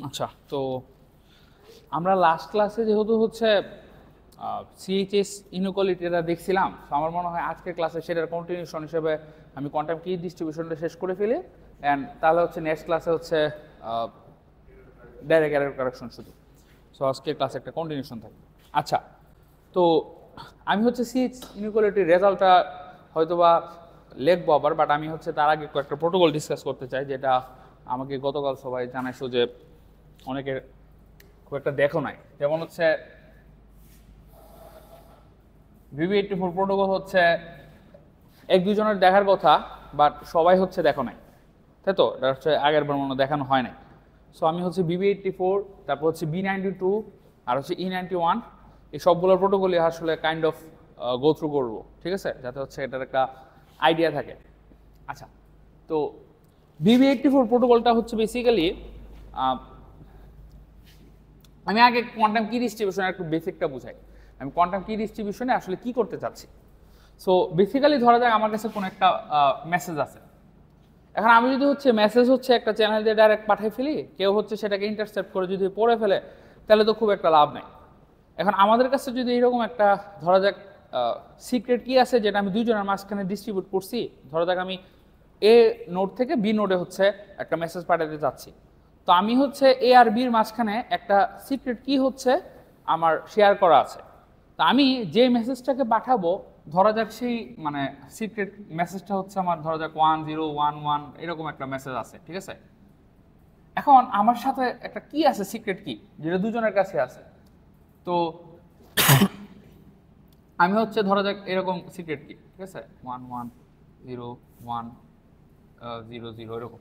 আচ্ছা, তো আমরা লাস্ট ক্লাসে যেহেতু হচ্ছে সিএইচএস ইনইকুয়ালিটিটা দেখছিলাম, তো আমার মনে হয় আজকের ক্লাসে সেটার কন্টিনিউশন হিসেবে আমি কোয়ান্টাম কি ডিস্ট্রিবিউশনটা শেষ করে ফেলি, অ্যান্ড তাহলে হচ্ছে নেক্সট ক্লাসে হচ্ছে ডাইরেক্ট এরর কারেকশন শুধু। সো আজকের ক্লাসে একটা কন্টিনিউশন থাকবে। আচ্ছা, তো আমি হচ্ছে সিএইচ ইনইকুয়ালিটির রেজাল্টটা হয়তোবা লিখবো আবার, বাট আমি হচ্ছে তার আগে কয়েকটা প্রোটোকল ডিসকাস করতে চাই, যেটা আমাকে গতকাল সবাই জানাইছো যে অনেকের খুব একটা দেখো নাই। যেমন হচ্ছে VB84 প্রোটোকল হচ্ছে এক দুজনের দেখার কথা, বাট সবাই হচ্ছে দেখো নাই, তাই তো? এটা হচ্ছে আগের বার মনে দেখানো হয় নাই। সো আমি হচ্ছে VB84, তারপর হচ্ছে B92 আর হচ্ছে E91, এই সবগুলোর প্রোটোকলই আসলে কাইন্ড অফ গো থ্রু করবো, ঠিক আছে, যাতে হচ্ছে এটার একটা আইডিয়া থাকে। আচ্ছা, তো VB84 প্রোটোকলটা হচ্ছে বেসিক্যালি, আমি আগে কোয়ান্টাম কি ডিস্ট্রিবিউশনের একটু বেসিকটা বুঝাই। আমি কোয়ান্টাম কি ডিস্ট্রিবিউশনে আসলে কি করতে চাচ্ছি। সো বেসিক্যালি ধরা যাক আমার কাছে কোনো একটা মেসেজ আছে। এখন আমি যদি হচ্ছে মেসেজ হচ্ছে একটা চ্যানেল দিয়ে ডাইরেক্ট পাঠিয়ে ফেলি, কেউ হচ্ছে সেটাকে ইন্টারসেপ্ট করে যদি পড়ে ফেলে, তাহলে তো খুব একটা লাভ নেই। এখন আমাদের কাছে যদি এরকম একটা ধরা যাক সিক্রেট কি আছে, যেটা আমি দুইজনের মাঝখানে ডিস্ট্রিবিউট করছি, ধরা যাক আমি এ নোড থেকে বি নোডে হচ্ছে একটা মেসেজ পাঠাতে চাচ্ছি, তো আমি হচ্ছে এ আর বির মাঝখানে একটা সিক্রেট কি হচ্ছে আমার শেয়ার করা আছে। তো আমি যে মেসেজটাকে পাঠাবো, ধরা যাক সেই মানে সিক্রেট মেসেজটা হচ্ছে আমার ধরা যাক 1011 এরকম একটা মেসেজ আছে, ঠিক আছে। এখন আমার সাথে একটা কি আছে, সিক্রেট কি, যেটা দুজনের কাছে আছে। তো আমি হচ্ছে ধরা যাক এরকম সিক্রেট কি, ঠিক আছে, 110100 এরকম।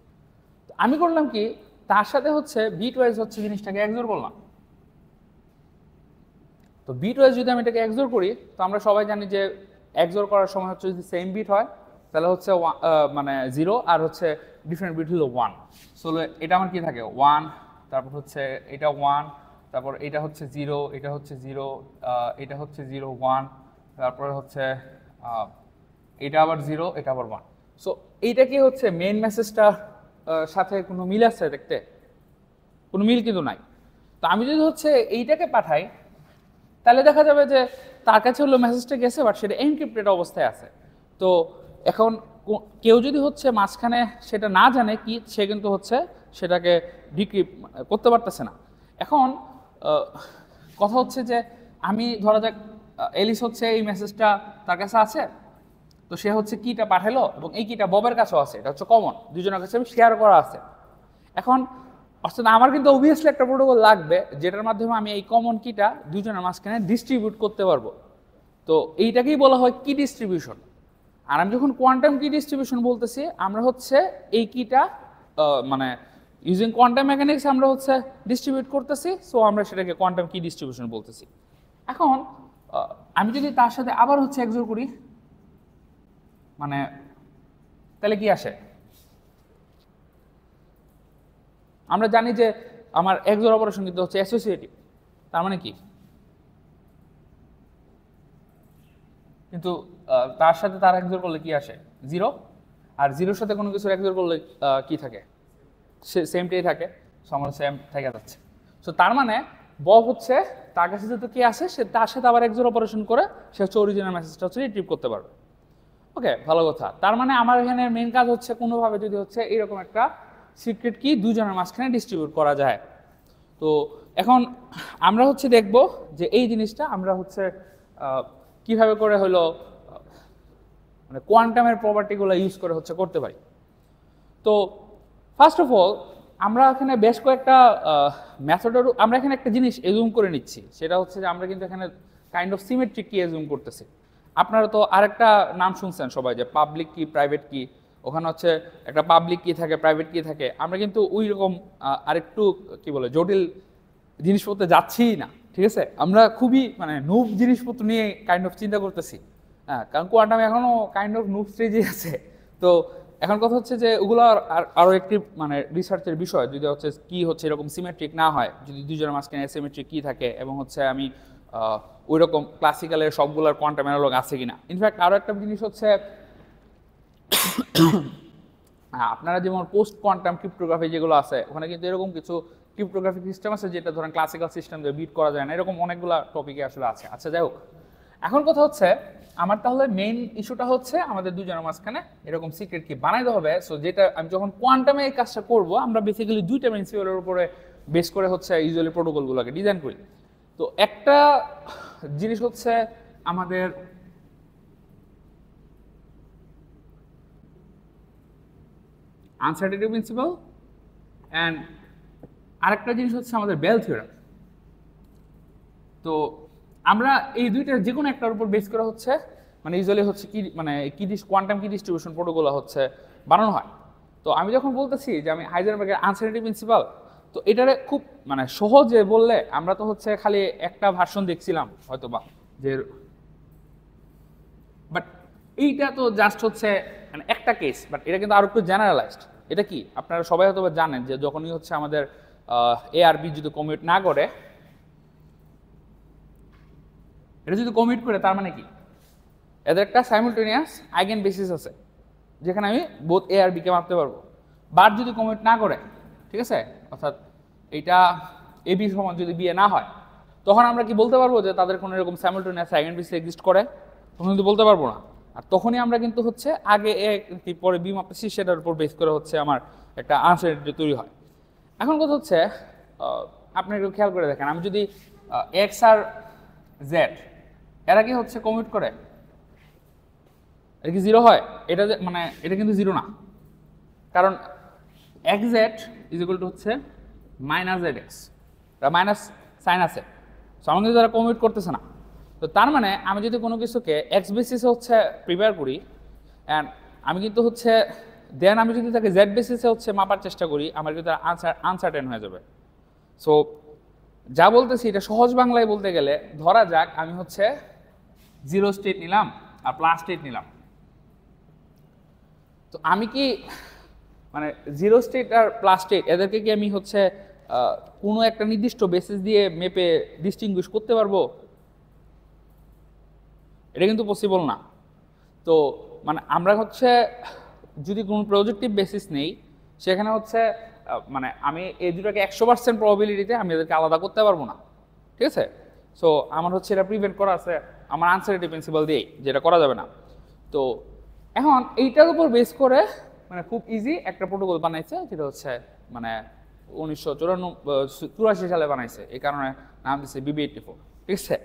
আমি করলাম কি, তার সাথে হচ্ছে বিট ওয়াইজ হচ্ছে জিনিসটাকে এক্সোর করলাম। তো বিট ওয়াইজ যদি আমি এটাকে এক্সোর করি, তো আমরা সবাই জানি যে এক্সোর করার সময় হচ্ছে যদি সেম বিট হয়, তাহলে হচ্ছে মানে 0 আর হচ্ছে ডিফারেন্ট বিট হলো 1। সো এটা আমার কি থাকে 1, তারপর হচ্ছে এটা 1, তারপর এটা হচ্ছে 0, এটা হচ্ছে 0, এটা হচ্ছে 0 1, তারপরে হচ্ছে এটা আবার 0, এটা আবার 1। সো এইটা কি হচ্ছে মেইন মেসেজটার সাথে কোনো মিল আছে দেখতে? কোনো মিল কিন্তু নাই। তো আমি যদি হচ্ছে এইটাকে পাঠাই, তাহলে দেখা যাবে যে তার কাছে হলো মেসেজটা গেছে, বাট সেটা এনক্রিপ্টেড অবস্থায় আছে। তো এখন কেউ যদি হচ্ছে মাঝখানে সেটা না জানে কি, সে কিন্তু হচ্ছে সেটাকে ডিক্রিপ্ট করতে পারতেছে না। এখন কথা হচ্ছে যে আমি ধরা যাক এলিস হচ্ছে এই মেসেজটা তার কাছে আছে, তো সে হচ্ছে কিটা পাঠালো, এবং এই কিটা ববের কাছেও আছে, এটা হচ্ছে কমন, দুজনের কাছে শেয়ার করা আছে। এখন অর্থাৎ আমার কিন্তু অবভিয়াসলি একটা প্রোটোকল লাগবে, যেটার মাধ্যমে আমি এই কমন কিটা দুজনের মাঝখানে ডিস্ট্রিবিউট করতে পারবো। তো এইটাকেই বলা হয় কি ডিস্ট্রিবিউশন। আর আমি যখন কোয়ান্টাম কি ডিস্ট্রিবিউশন বলতেছি, আমরা হচ্ছে এই কিটা মানে ইউজিং কোয়ান্টাম মেকানিক্স আমরা হচ্ছে ডিস্ট্রিবিউট করতেছি, সো আমরা সেটাকে কোয়ান্টাম কি ডিস্ট্রিবিউশন বলতেছি। এখন আমি যদি তার সাথে আবার হচ্ছে এক্সোর করি, মানে তাহলে কি আসে? আমরা জানি যে আমার এক্সোর অপারেশন কিন্তু হচ্ছে অ্যাসোসিয়েটিভ, তার মানে কি? কিন্তু তার সাথে তার এক্সোর করলে কি আসে? 0। আর 0-র সাথে কোনো কিছুর এক্সোর করলে কি থাকে? সেমটাই থাকে। সো আমার সেম থেকে যাচ্ছে। সো তার মানে বব হচ্ছে তার কাছে যেহেতু কি আসে, সে তার সাথে আবার এক্সোর অপারেশন করে সে হচ্ছে অরিজিনাল মেসেজটা হচ্ছে রিট্রিভ করতে পারবে। ওকে, ভালো কথা। তার মানে আমার এখানে মেইন কাজ হচ্ছে কোনোভাবে যদি হচ্ছে এরকম একটা সিক্রেট কি দুজনের মাঝখানে ডিস্ট্রিবিউট করা যায়। তো এখন আমরা হচ্ছে দেখব যে এই জিনিসটা আমরা হচ্ছে কিভাবে করে হলো মানে কোয়ান্টামের প্রপার্টিগুলো ইউজ করে হচ্ছে করতে পারি। তো ফার্স্ট অফ অল আমরা এখানে বেশ কয়েকটা মেথডের আমরা এখানে একটা জিনিস এজুম করে নিচ্ছি, সেটা হচ্ছে যে আমরা কিন্তু এখানে কাইন্ড অফ সিমেট্রিক কি এজুম করতেছি। আপনারা তো আরেকটা নাম শুনছেন সবাই, যে পাবলিক কি প্রাইভেট কি। ওখানে হচ্ছে একটা পাবলিক কি থাকে, প্রাইভেট কি থাকে। আমরা কিন্তু ওই রকম আরেকটু কি বলে জটিল জিনিসপত্রে যাচ্ছি না, ঠিক আছে। আমরা খুবই মানে নুব জিনিসপত্র নিয়ে কাইন্ড অফ চিন্তা করতেছি, হ্যাঁ, কারণ কোয়ান্টাম এখনও কাইন্ড অফ নুব স্টেজে আছে। তো এখন কথা হচ্ছে যে ওগুলো আরও একটি মানে রিসার্চের বিষয়, যদি হচ্ছে কি হচ্ছে এরকম সিমেট্রিক না হয়, যদি দুজনের মাঝখানে সিমেট্রিক কি থাকে, এবং হচ্ছে আমি ওই রকম ক্লাসিক্যালের সবগুলোর কোয়ান্টাম অ্যানালগ আছে কিনা। ইনফ্যাক্ট আরও একটা জিনিস হচ্ছে আপনারা যেমন পোস্ট কোয়ান্টাম ক্রিপ্টোগ্রাফি যেগুলো আছে, ওখানে কিন্তু এরকম কিছু ক্রিপ্টোগ্রাফিক সিস্টেম আছে যেটা ধরেন ক্লাসিক্যাল সিস্টেম দিয়ে বিট করা যায় না, এরকম অনেকগুলো টপিকে আসলে আছে। আচ্ছা যাই হোক, এখন কথা হচ্ছে আমার তাহলে মেইন ইস্যুটা হচ্ছে আমাদের দুজনের মাঝখানে এরকম সিক্রেট কি বানাইতে হবে। সো যেটা আমি যখন কোয়ান্টামে এই কাজটা করব, আমরা বেসিক্যালি দুইটা প্রিন্সিপালের উপরে বেস করে হচ্ছে ইউজুয়ালি প্রোটোকলগুলোকে ডিজাইন করি। তো একটা জিনিস হচ্ছে আমাদের আনসার্টেনিটি প্রিন্সিপাল, অ্যান্ড আরেকটা জিনিস হচ্ছে আমাদের বেল থিওরেম। তো আমরা এই দুইটার যে কোনো একটার উপর বেস করা হচ্ছে মানে ইউজুয়ালি হচ্ছে কি মানে কোয়ান্টাম কি ডিস্ট্রিবিউশন প্রোটোকল হচ্ছে বানানো হয়। তো আমি যখন বলতেছি যে আমি হাইজেনবার্গের আনসার্টেনিটি প্রিন্সিপাল, তো এটারে খুব মানে সহজে বললে আমরা তো হচ্ছে খালি একটা ভার্সন দেখছিলাম হয়তোবা যে, বাট এইটা তো জাস্ট হচ্ছে মানে একটা কেস, বাট এটা কিন্তু আরো একটু জেনারেলাইজড। এটা কি আপনারা সবাই হয়তো জানেন যে যখনই হচ্ছে আমাদের এ আর বি যদি কমিউট না করে, এটা যদি কমিট করে তার মানে কি এদের একটা সাইমultaneous আইগেন বেসিস আছে যেখানে আমি বোথ এ আর বি কে মাপতে পারবো। বাট যদি কমিট না করে, ঠিক আছে, অর্থাৎ এটা এ বি সমান যদি বি এ না হয়, তখন আমরা কি বলতে পারবো যে তাদের কোনো এরকম সাইমultaneous আইগেন বেসিস এক্সিস্ট করে? তখন কিন্তু বলতে পারবো না। আর তখনই আমরা কিন্তু হচ্ছে আগে এ পরে বি মাপতেছি, সেটার উপর বেস করে হচ্ছে আমার একটা আনসার্টেনিটি তৈরি হয়। এখন কথা হচ্ছে আপনি একটু খেয়াল করে দেখেন, আমি যদি এক্স আর জেড এরা কি হচ্ছে কমিট করে, এটা কি জিরো হয়? এটা মানে এটা কিন্তু জিরো না, কারণ x z is equal to হচ্ছে minus z x, minus sign আছে। সো আমার কিন্তু তারা কমিট করতেছে না। তো তার মানে আমি যদি কোনো কিছুকে এক্স বেসিসে হচ্ছে প্রিপেয়ার করি, অ্যান্ড আমি কিন্তু হচ্ছে দেন আমি যদি তাকে জেড বেসিসে হচ্ছে মাপার চেষ্টা করি, আমার কিন্তু আনসার্টেন হয়ে যাবে। সো যা বলতেছি এটা সহজ বাংলায় বলতে গেলে, ধরা যাক আমি হচ্ছে জিরো স্টেট নিলাম আর প্লাস স্টেট নিলাম। তো আমি কি মানে জিরো স্টেট আর প্লাস স্টেট এদেরকে কি আমি হচ্ছে কোনো একটা নির্দিষ্ট বেসিস দিয়ে মেপে ডিস্টিংগুইশ করতে পারবো? এটা কিন্তু পসিবল না। তো মানে আমরা হচ্ছে যদি কোনো প্রজেক্টিভ বেসিস নেই, সেখানে হচ্ছে মানে আমি এই দুটোকে 100% প্রবাবিলিটিতে আমি এদেরকে আলাদা করতে পারবো না, ঠিক আছে? সো আমার হচ্ছে এটা প্রিভেন্ট করা আছে আমার আনসার্টেনিটি প্রিন্সিপাল দিয়েই, যেটা করা যাবে না। তো এখন এইটার উপর বেস করে মানে খুব ইজি একটা প্রোটোকল বানাইছে, যেটা হচ্ছে মানে 1984 সালে বানাইছে, এই কারণে নাম দিচ্ছে BB84, ঠিক আছে?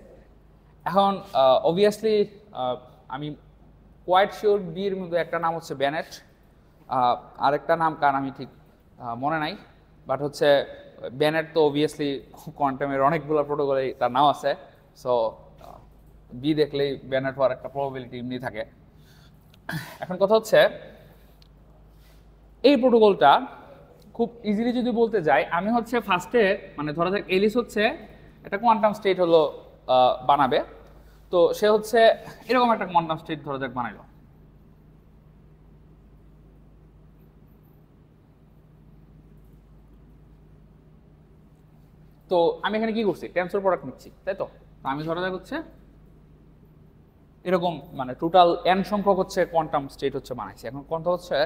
এখন অবভিয়াসলি আমি কোয়াইট শিওর বির মধ্যে একটা নাম হচ্ছে ব্যানেট, আরেকটা নাম কার আমি ঠিক মনে নাই, বাট হচ্ছে ব্যানেট তো অবভিয়াসলি কোয়ান্টামের অনেকগুলো প্রোটোকলে তার নাম আছে। সো বি দেখলেই ব্যানেট হওয়ার একটা প্রবাবিলিটি এমনি থাকে। এখন কথা হচ্ছে এই প্রোটোকলটা খুব ইজিলি যদি বলতে যাই, আমি হচ্ছে ফার্স্টে মানে ধরা যাক এলিস হচ্ছে একটা কোয়ান্টাম স্টেট হলো বানাবে। তো সে হচ্ছে এরকম একটা কোয়ান্টাম স্টেট ধরা যাক বানাইলো। তো আমি এখানে কি করছি, টেনসর প্রোডাক্ট নিচ্ছি, তাই তো? আমি ধরা যাক হচ্ছে এরকম মানে টোটাল n সংখ্যক হচ্ছে কোয়ান্টাম স্টেট হচ্ছে বানাইছি। এখন কথা হচ্ছে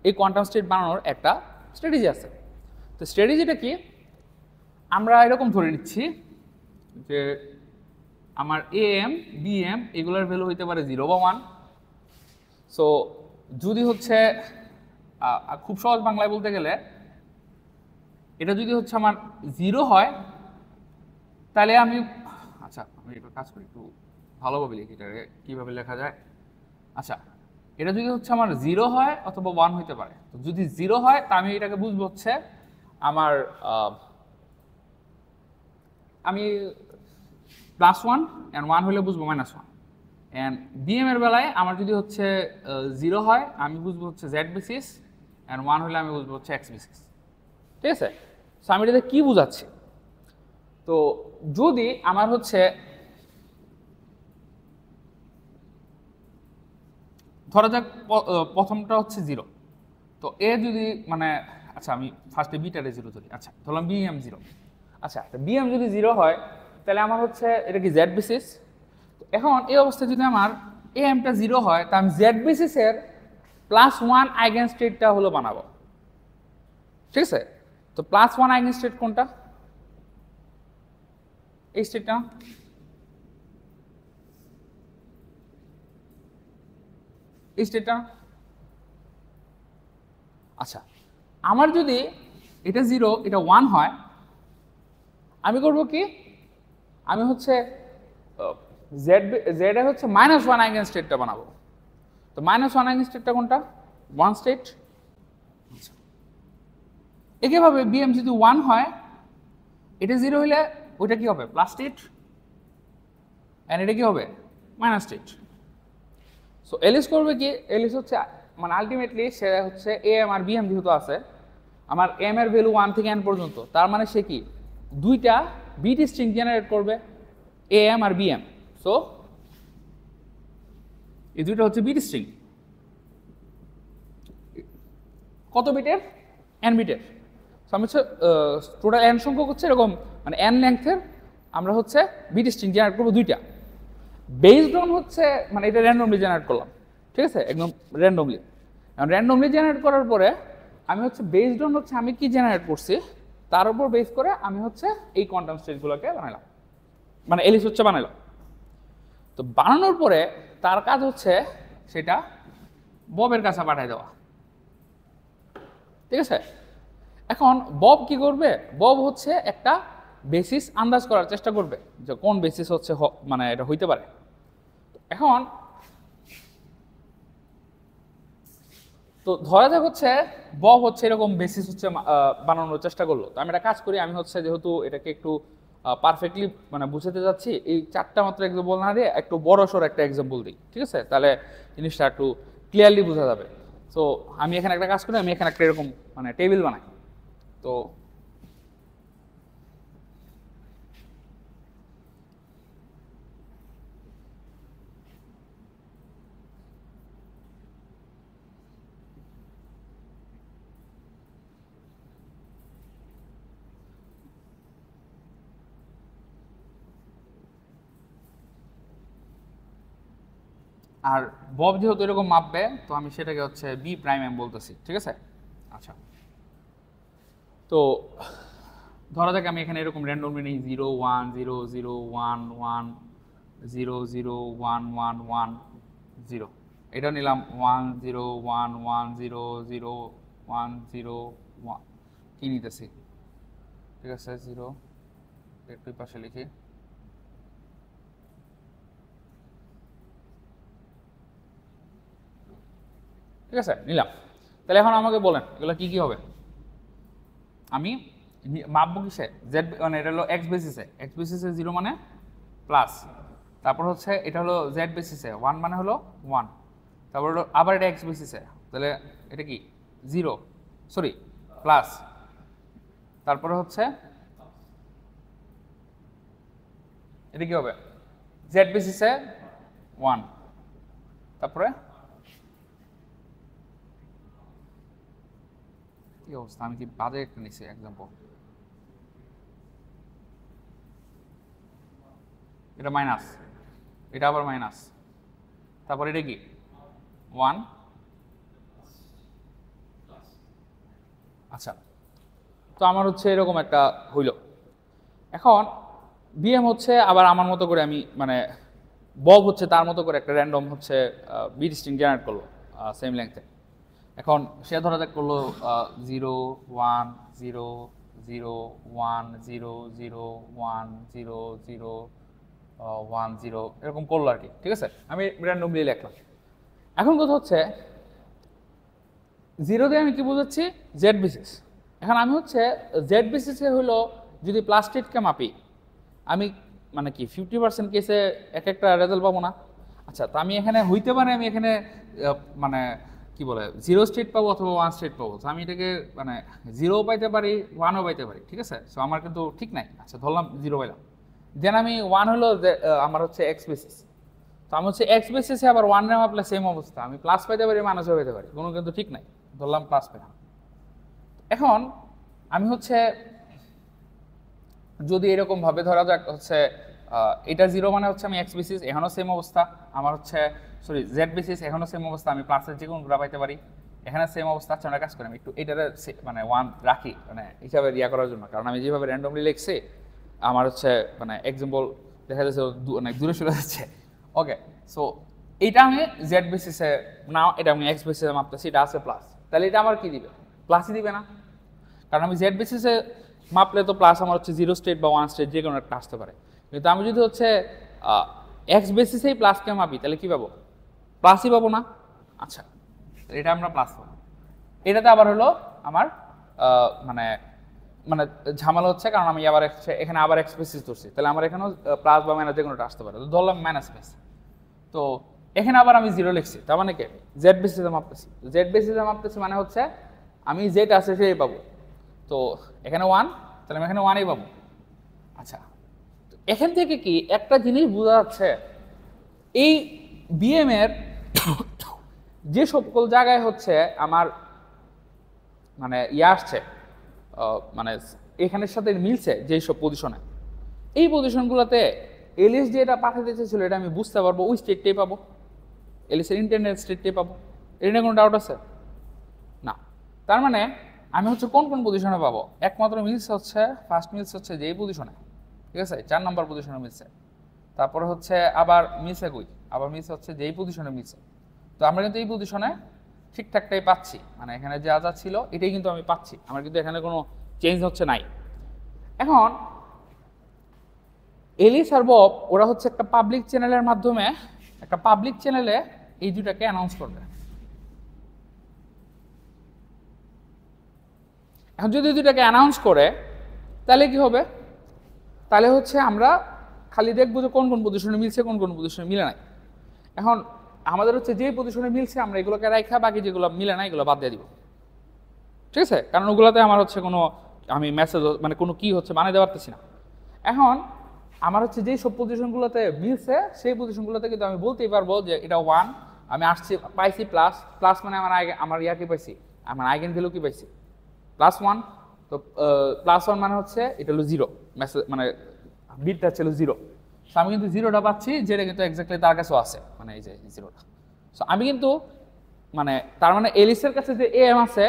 এই কোয়ান্টাম স্টেট বানানোর একটা স্ট্র্যাটেজি আছে। তো স্ট্র্যাটেজিটা কি, আমরা এরকম ধরে নিচ্ছি যে আমার am bm এগুলোর ভ্যালু হইতে পারে 0 বা 1। সো যদি হচ্ছে খুব সহজ বাংলায় বলতে গেলে, এটা যদি হচ্ছে আমার 0 হয় তাহলে আমি আচ্ছা আমি একটা কাজ করি, একটু ভালোভাবে লিখি এটাকে কীভাবে লেখা যায়। আচ্ছা, এটা যদি হচ্ছে আমার 0 হয় অথবা 1 হইতে পারে। তো যদি 0 হয় তা আমি এটাকে বুঝবো হচ্ছে আমার আমি +1 অ্যান্ড 1 হলে বুঝবো -1। অ্যান্ড বিএম এর বেলায় আমার যদি হচ্ছে 0 হয় আমি বুঝবো হচ্ছে জেড বেসিস, অ্যান্ড 1 হলে আমি বুঝবো হচ্ছে এক্স বেসিস, ঠিক আছে? সো আমি এটাতে কী বুঝাচ্ছি, তো যদি আমার হচ্ছে ধরা যাক প্রথমটা হচ্ছে 0, তো এ যদি মানে আচ্ছা আমি ফার্স্টে বিটারে 0 ধরি, আচ্ছা ধরলাম বিএম 0। আচ্ছা বিএম যদি 0 হয় তাহলে আমার হচ্ছে এটা কি জেড বেসিস। এখন এই অবস্থায় যদি আমার এমটা 0 হয় তা আমি জেড বেসিসের +1 আইগেন স্টেটটা হলো বানাবো, ঠিক আছে? তো তো +1 আইগেন স্টেট কোনটা? এই স্টেটটা না? এই স্টেটটা না? আচ্ছা, আমার যদি এটা 0 এটা 1 হয়, আমি করব কি, আমি হচ্ছে জেড এ হচ্ছে -1 আইগেন স্টেটটা বানাবো। তো -1 আইগেন স্টেটটা কোনটা? 1 স্টেট। একইভাবে বিএম যদি 1 হয়, এটা 0 হলে ওইটা কি হবে? প্লাস স্টেট, এন্ড এটা কি হবে? Minus state. সো এলিস করবে কি, এলিস হচ্ছে মানে আলটিমেটলি সে হচ্ছে এএম আর বিএম যেহেতু আছে, আমার এম এর ভ্যালু 1 থেকে n পর্যন্ত, তার মানে সে কি দুইটা বিট স্ট্রিং জেনারেট করবে, এএম আর বিএম। সো এই দুইটা হচ্ছে বিট স্ট্রিং। কত বিটের? n বিটের। সো আমি হচ্ছে টোটাল n সংখ্যক হচ্ছে এরকম, মানে n লেংথের আমরা হচ্ছে বিট স্ট্রিং জেনারেট করবো দুইটা, বেসড অন হচ্ছে মানে এটা র্যান্ডমলি জেনারেট করলাম, ঠিক আছে, একদম র্যান্ডমলি। র্যান্ডমলি জেনারেট করার পরে আমি হচ্ছে বেসড অন হচ্ছে আমি কি জেনারেট করছি তার উপর বেস করে আমি হচ্ছে এই কোয়ান্টাম স্টেটগুলোকে বানাইলাম, মানে এলিস হচ্ছে বানাইলাম। তো বানানোর পরে তার কাজ হচ্ছে সেটা ববের কাছে পাঠিয়ে দেওয়া, ঠিক আছে। এখন বব কি করবে? বব হচ্ছে একটা বেসিস আন্দাজ করার চেষ্টা করবে যে কোন বেসিস হচ্ছে মানে এটা হইতে পারে। এখন তো ধরা যাক হচ্ছে বব হচ্ছে এরকম বেসিস হচ্ছে বানানোর চেষ্টা করলো। তো আমি একটা কাজ করি, আমি হচ্ছে যেহেতু এটাকে একটু পারফেক্টলি মানে বুঝাতে যাচ্ছি, এই 4টা মাত্র এক্সাম্পল না দিয়ে একটু বড় সড় একটা এক্সাম্পল দিই, ঠিক আছে, তাহলে জিনিসটা একটু ক্লিয়ারলি বোঝা যাবে। তো আমি এখানে একটা কাজ করি, আমি এখানে একটা এরকম মানে টেবিল বানাই। তো আর বব যেহেতু এরকম মাপবে, তো আমি সেটাকে হচ্ছে বি প্রাইম এম বলতেছি, ঠিক আছে। আচ্ছা, তো ধরা যাক আমি এখানে এরকম র্যান্ডমলি নেই 0 1 0 0 1 1 0 0 1 1 1 0, এটা নিলাম 1 0 1 1 0 0 1 0 1, কি নিতেছি, ঠিক আছে 0, একটু পাশে লিখি, ঠিক আছে নিলাম। তাহলে এখন আমাকে বলেন এগুলো কি কি হবে। আমি মাপবো কিসে? জেড মানে এটা হলো এক্স বেসিসে, এক্স বেসিসে 0 মানে প্লাস, তারপর হচ্ছে এটা হলো জেড বেসিসে 1 মানে হলো 1, তারপর হলো আবার এটা এক্স বেসিসে, তাহলে এটা কি 0 সরি প্লাস, তারপরে হচ্ছে এটা কি হবে জেড বেসিসে 1, তারপরে কি অবস্থা, আমি কি বাজে একটা নিছি এক্সাম্পল, এটা মাইনাস, এটা আবার মাইনাস, তারপর এটা কি 1, আচ্ছা। তো আমার হচ্ছে এরকম একটা হইল। এখন বিএম হচ্ছে আবার আমার মতো করে আমি মানে বব হচ্ছে তার মতো করে একটা র্যান্ডম হচ্ছে বিট স্ট্রিং জেনারেট করলো সেম লেংথে। এখন সে ধরা যাক করলো 0 1 0 0 1 0 0 1 0 0 1 0 এরকম করলো আর কি, ঠিক আছে, আমি র্যান্ডমলি লিখলাম। এখন কথা হচ্ছে 0 দিয়ে আমি কি বোঝাচ্ছি? Z basis. এখন আমি হচ্ছে জেড বেসিসে হলো যদি প্লাস্টিককে মাপি, আমি মানে কি 50% কেসে এক একটা রেজাল্ট পাবো না। আচ্ছা, তো আমি এখানে হইতে পারে আমি এখানে মানে কি বলে 0 স্টেট পাবো অথবা 1 স্টেট পাবো, তো আমি এটাকে মানে 0ও পাইতে পারি 1ও পাইতে পারি, ঠিক আছে। সো আমার কিন্তু ঠিক নাই। আচ্ছা, ধরলাম 0 পাইলাম, দেন আমি 1 হলো আমার হচ্ছে এক্স বেসিস, তো আমি হচ্ছে এক্স বেসিসে আবার 1 রে মাপলে সেম অবস্থা, আমি প্লাস পাইতে পারি মাইনাসও পাইতে পারি, কোনো কিন্তু ঠিক নাই, ধরলাম প্লাস পেলাম। এখন আমি হচ্ছে যদি এরকম ভাবে ধরা যাক হচ্ছে এটা 0 মানে হচ্ছে আমি এক্স বেসিস এখনও সেম অবস্থা, আমার হচ্ছে সরি জেড বেসিস এখনও সেম অবস্থা, আমি প্লাসের যে কোনোগুলো পাইতে পারি, এখানে সেম অবস্থা আছে, আমরা কাজ করি আমি একটু এটারে মানে 1 রাখি মানে হিসাবে করার জন্য, কারণ আমি যেভাবে র্যান্ডমলি লিখছি আমার হচ্ছে মানে এক্সাম্পল দেখা যাচ্ছে অনেক দূরে চলে যাচ্ছে। ওকে, সো এটা আমি জেড বেসিসে না, এটা আমি এক্স বেসিসে মাপতেছি, এটা আছে প্লাস, তাহলে এটা আমার কি দিবে? প্লাসই দিবে না, কারণ আমি জেড বেসিসে মাপলে তো প্লাস আমার হচ্ছে 0 স্টেট বা 1 স্টেট যে কোনো একটা আসতে পারে, কিন্তু আমি যদি হচ্ছে এক্স বেসিসেই প্লাসকে মাপি তাহলে কি পাবো? প্লাসই পাবো না। আচ্ছা, এটা আমরা প্লাস পাবো। এটাতে আবার হলো আমার মানে মানে ঝামেলা হচ্ছে, কারণ আমি আবার এখানে আবার এক্স বেসিস ধরছি, তাহলে আমার এখানেও প্লাস বা মাইনাস যে কোনোটা আসতে পারে, তো ধরলাম মাইনাস বেস। তো এখানে আবার আমি 0 লিখছি, তার মানে কি জেড বেসিসে মাপতেছি, জেড বেসিসে মাপতেছি মানে হচ্ছে আমি জেড আছে সেই পাবো, তো এখানে 1, তাহলে আমি এখানে 1ই পাবো। আচ্ছা, এখান থেকে কি একটা জিনিস বোঝা যাচ্ছে, এই বিএম এর যে সকল জায়গায় হচ্ছে আমার মানে আসছে মানে এখানের সাথে মিলছে যেই সব পজিশনে, এই পজিশনগুলোতে এলএস যে এটা পাঠাতে চেয়েছিল এটা আমি বুঝতে পারবো, ওই স্টেটটাই পাবো, এলএস এর ইন্টারনাল স্টেটটাই পাবো। এটা নিয়ে কোনো ডাউট আছে? না। তার মানে আমি হচ্ছে কোন কোন পজিশনে পাবো? একমাত্র মিলস হচ্ছে ফার্স্ট মিলস হচ্ছে যেই পজিশনে, ঠিক আছে, 4 নম্বর পজিশনে মিলছে, তারপরে হচ্ছে আবার মিলছে কই, আবার মিলছে হচ্ছে যেই পজিশনে মিলছে। তো আমরা কিন্তু এই পজিশনে ঠিকঠাকটাই পাচ্ছি, মানে এখানে যা যা ছিল এটাই কিন্তু আমি পাচ্ছি, আমার কিন্তু এখানে কোনো চেঞ্জ হচ্ছে নাই। এখন এলিস আর বব ওরা হচ্ছে একটা পাবলিক চ্যানেলের মাধ্যমে, একটা পাবলিক চ্যানেলে এই দুটাকে অ্যানাউন্স করবে। এখন যদি দুটাকে অ্যানাউন্স করে তাহলে কি হবে? তাহলে হচ্ছে আমরা খালি দেখবো যে কোন কোন পজিশনে মিলছে, কোন কোন পজিশনে মিলে নাই। এখন আমাদের হচ্ছে যে পজিশনে মিলছে আমরা এগুলোকে রাখা, বাকি যেগুলো মিলে না এগুলো বাদ দিয়ে দিব, ঠিক আছে, কারণ ওগুলোতে আমার হচ্ছে কোনো আমি মেসেজ মানে কোনো কি হচ্ছে বানিয়ে পারতেছি না। এখন আমার হচ্ছে যেই সব পজিশনগুলোতে মিলছে সেই পজিশনগুলোতে কিন্তু আমি বলতেই পারবো যে এটা 1, আমি আসছি পাইছি প্লাস, প্লাস মানে আমার ইয়া কি পাইছি, আমার আইগেন ভ্যালু কি পাইছি +1, তো +1 মানে হচ্ছে এটা হলো 0, মেসেজ মানে বিটটা ছিল 0, সো আমি কিন্তু 0টা পাচ্ছি, যেটা কিন্তু এক্স্যাক্টলি তার কাছেও আছে, মানে এই যে 0টা। সো আমি কিন্তু মানে তার মানে এলিসের কাছে যে এম আছে,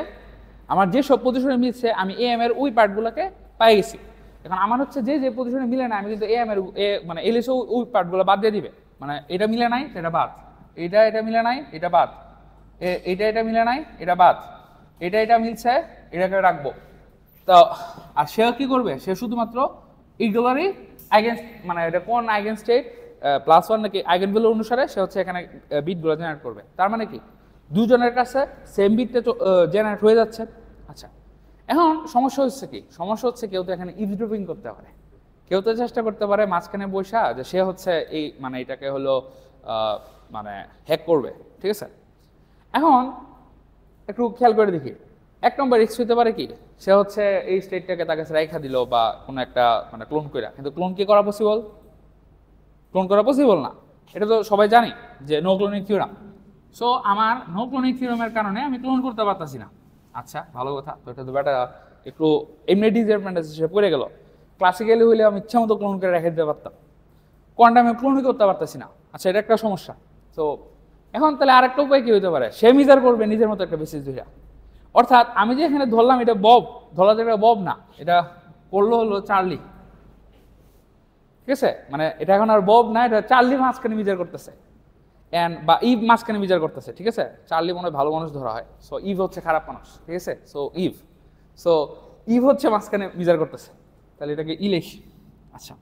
আমার যে সব পজিশনে মিলছে আমি এম এর ওই পার্টগুলোকে পাই গেছি। এখন আমার হচ্ছে যে যে পজিশনে মিলে না আমি কিন্তু এম এর মানে এলিসও ওই পার্টগুলো বাদ দিয়ে দিবে, মানে এটা মিলে নাই এটা বাদ, এটা মিলে নাই এটা বাদ, এটা মিলে নাই এটা বাদ, এটা মিলছে এটাকে রাখবো। তো আর সে কি করবে? সে শুধুমাত্র এইগুলারই আইগেন মানে এটা কোন আইগেন স্টেট +1 নাকি আইগেন ভ্যালু অনুসারে সে হচ্ছে এখানে বিটগুলো জেনারেট করবে। তার মানে কি দুজনের কাছে সেম বিটটা জেনারেট হয়ে যাচ্ছে। আচ্ছা, এখন সমস্যা হচ্ছে কি? সমস্যা হচ্ছে কেউ তো এখানে ইভড্রপিং করতে পারে, কেউ তো চেষ্টা করতে পারে মাঝখানে বৈশা যে সে হচ্ছে এই মানে এটাকে হলো মানে হ্যাক করবে, ঠিক আছে। এখন একটু খেয়াল করে দেখি, 1 নম্বর রিস্ক হতে পারে কি, সে হচ্ছে এই স্টেটটাকে তার কাছে রাইখা দিল বা কোনো একটা মানে ক্লোন করে, কিন্তু ক্লোন কি করা পসিবল? ক্লোন করা পসিবল না, এটা তো সবাই জানি যে নো ক্লোনিং থিওরাম। সো আমার নো ক্লোনিং থিওরামের কারণে আমি ক্লোন করতে পারতাছি না। আচ্ছা, ভালো কথা, তো এটা তো ব্যাটা একটু এমনি ডিসঅ্যাডভান্টেজ হিসেবে পড়ে গেল। ক্লাসিক্যালি হইলে আমি ইচ্ছা মতো ক্লোন করে রেখে দিতে পারতাম, কোয়ান্টামে ক্লোনই করতে পারতাছি না। আচ্ছা, এটা একটা সমস্যা। তো এখন তাহলে আরেকটা উপায় কি হতে পারে? সে মিজার করবে নিজের মতো একটা বেসিস ধরে, অর্থাৎ আমি যে এখানে ধরলাম এটা বব, ধরা যাবে বব না, এটা করলো হলো চার্লি, ঠিক আছে, মানে এটা এখন আর বব না, এটা চার্লি মাঝখানে মিজার করতেছে বা ইভ মাঝখানে মিজার করতেছে, ঠিক আছে। চার্লি মনে হয় ভালো মানুষ ধরা হয়, সো ইভ হচ্ছে খারাপ মানুষ, ঠিক আছে। সো ইভ হচ্ছে মাঝখানে মিজার করতেছে, তাহলে এটাকে লিখি। আচ্ছা,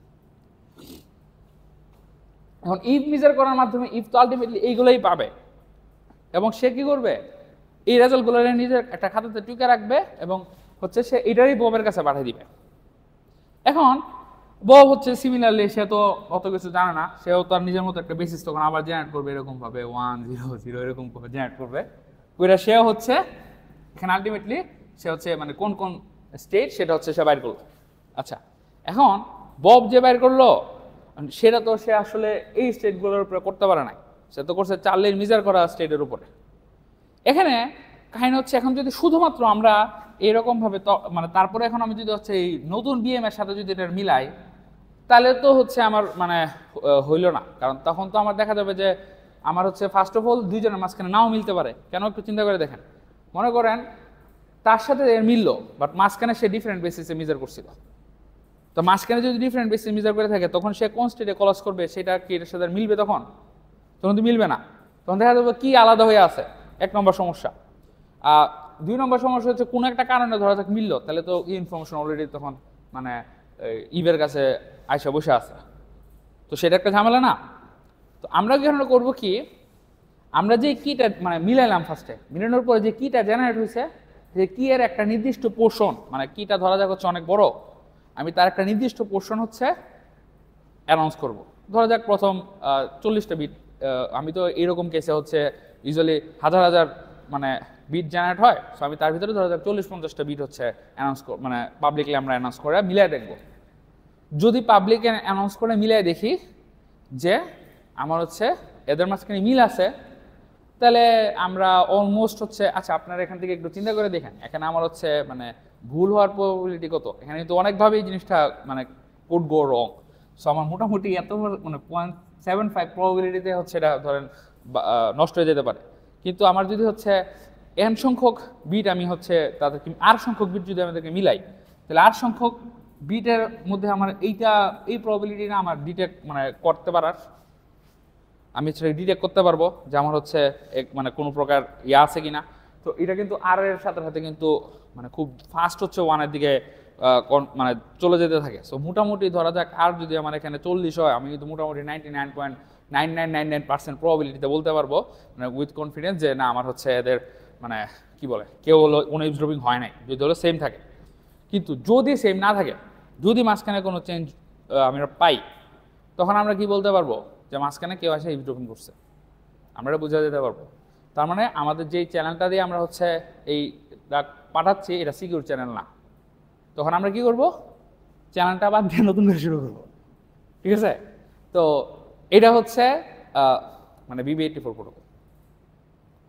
এখন ইভ মিজার করার মাধ্যমে ইভ তো আলটিমেটলি এইগুলোই পাবে, এবং সে কি করবে? এই রেজাল্টগুলো নিজের একটা খাতাতে টুকে রাখবে এবং হচ্ছে সে এটারই ববের কাছে পাঠিয়ে দিবে। এখন বব হচ্ছে সিমিলারলি সে তো অত কিছু জানে না, সেও তার নিজের মতো একটা বেসিস তখন আবার জেনারেট করবে, এরকম ভাবে 1 0 0 এরকম জেনারেট করবে, ওইটা সে হচ্ছে এখানে আলটিমেটলি সে হচ্ছে মানে কোন কোন স্টেট সেটা হচ্ছে সে বাইর করলো। আচ্ছা, এখন বব যে বাইর করলো সেটা তো সে আসলে এই স্টেটগুলোর উপরে করতে পারে নাই, সে তো করছে চার্লির মিজার করা স্টেটের উপরে। এখানে কাহিনী হচ্ছে এখন যদি শুধুমাত্র আমরা এরকমভাবে মানে তারপরে এখন আমি যদি হচ্ছে এই নতুন বিএম এর সাথে যদি এটা মিলাই তাহলে তো হচ্ছে আমার মানে হইল না, কারণ তখন তো আমার দেখা যাবে যে আমার হচ্ছে ফার্স্ট অফ অল দুইজনের মাঝখানে নাও মিলতে পারে। কেন? একটু চিন্তা করে দেখেন, মনে করেন তার সাথে এর মিললো, বাট মাঝখানে সে ডিফারেন্ট বেসিসে মেজার করছিল। তো মাঝখানে যদি ডিফারেন্ট বেসিস মেজার করে থাকে তখন সে কোন স্টেটে কলাস করবে সেটা কি এর সাথে মিলবে? তখন তখন তো মিলবে না, তখন দেখা যাবে কি আলাদা হয়ে আছে। 1 নম্বর সমস্যা। 2 নম্বর সমস্যা হচ্ছে কোনো একটা কারণে ধরা যাক মিললো, তাহলে তো ইনফরমেশন অলরেডি তখন মানে ইভের কাছে আয়সা বসে আছে, তো সেটা একটা ঝামেলা না। তো আমরা কি করবো কি, আমরা যে কিটা মানে মিলাইলাম, ফার্স্টে মিলানোর পরে যে কিটা জেনারেট হয়েছে, যে কি এর একটা নির্দিষ্ট পোর্শন, মানে কিটা ধরা যাক হচ্ছে অনেক বড়, আমি তার একটা নির্দিষ্ট পোর্শন হচ্ছে অ্যানাউন্স করব। ধরা যাক প্রথম 40টা বিট, আমি তো এইরকম কেসে হচ্ছে ইউজুয়ালি হাজার হাজার মানে বিট জেনারেট হয়, সো আমি তার ভিতরে ধরা যাক 40-50টা বিট হচ্ছে অ্যানাউন্স মানে পাবলিকলি আমরা অ্যানাউন্স করে মিলাই দেখব। যদি পাবলিক অ্যানাউন্স করে মিলাই দেখি যে আমার হচ্ছে এদের মাঝখানে মিল আছে, তাহলে আমরা অলমোস্ট হচ্ছে, আচ্ছা আপনারা এখান থেকে একটু চিন্তা করে দেখেন, এখানে আমার হচ্ছে মানে ভুল হওয়ার প্রবাবিলিটি কত? এখানে কিন্তু অনেকভাবে এই জিনিসটা মানে কুড গো রং। সো আমার মোটামুটি এত মানে 0.75 প্রবাবিলিটিতে হচ্ছে এটা ধরেন নষ্ট হয়ে যেতে পারে। কিন্তু আমার যদি হচ্ছে এন সংখ্যক বিট আমি হচ্ছে তাদেরকে আর সংখ্যক বিট যদি আমাদেরকে মিলাই, তাহলে আর সংখ্যক বিটের মধ্যে আমার এই প্রবাবিলিটি না আমার ডিটেক্ট মানে করতে পারার, আমি সেটা ডিটেক্ট করতে পারবো যে আমার হচ্ছে মানে কোনো প্রকার ইয়ে আছে কিনা। তো এটা কিন্তু আর এর সাথে সাথে কিন্তু মানে খুব ফাস্ট হচ্ছে 1-এর দিকে মানে চলে যেতে থাকে। সো মোটামুটি ধরা যাক আর যদি আমার এখানে 40 হয়, আমি কিন্তু মোটামুটি 99.9999% প্রবাবিলিটিতে বলতে পারবো মানে উইথ কনফিডেন্স যে না আমার হচ্ছে এদের মানে কি বলে কেউ হলো ইভসড্রপিং হয় নাই, যদি হলো সেম থাকে। কিন্তু যদি সেম না থাকে, যদি মাঝখানে কোনো চেঞ্জ আমরা পাই, তখন আমরা কি বলতে পারবো যে মাঝখানে কেউ এসে ইভসড্রপিং করছে, আমরা এটা বোঝা যেতে পারবো। তার মানে আমাদের যেই চ্যানেলটা দিয়ে আমরা হচ্ছে এই পাঠাচ্ছি এটা সিকিউর চ্যানেল না। তখন আমরা কি করব, চ্যানেলটা আবার দিয়ে নতুন করে শুরু করবো, ঠিক আছে? তো এটা হচ্ছে মানে BB84 প্রোটোকল।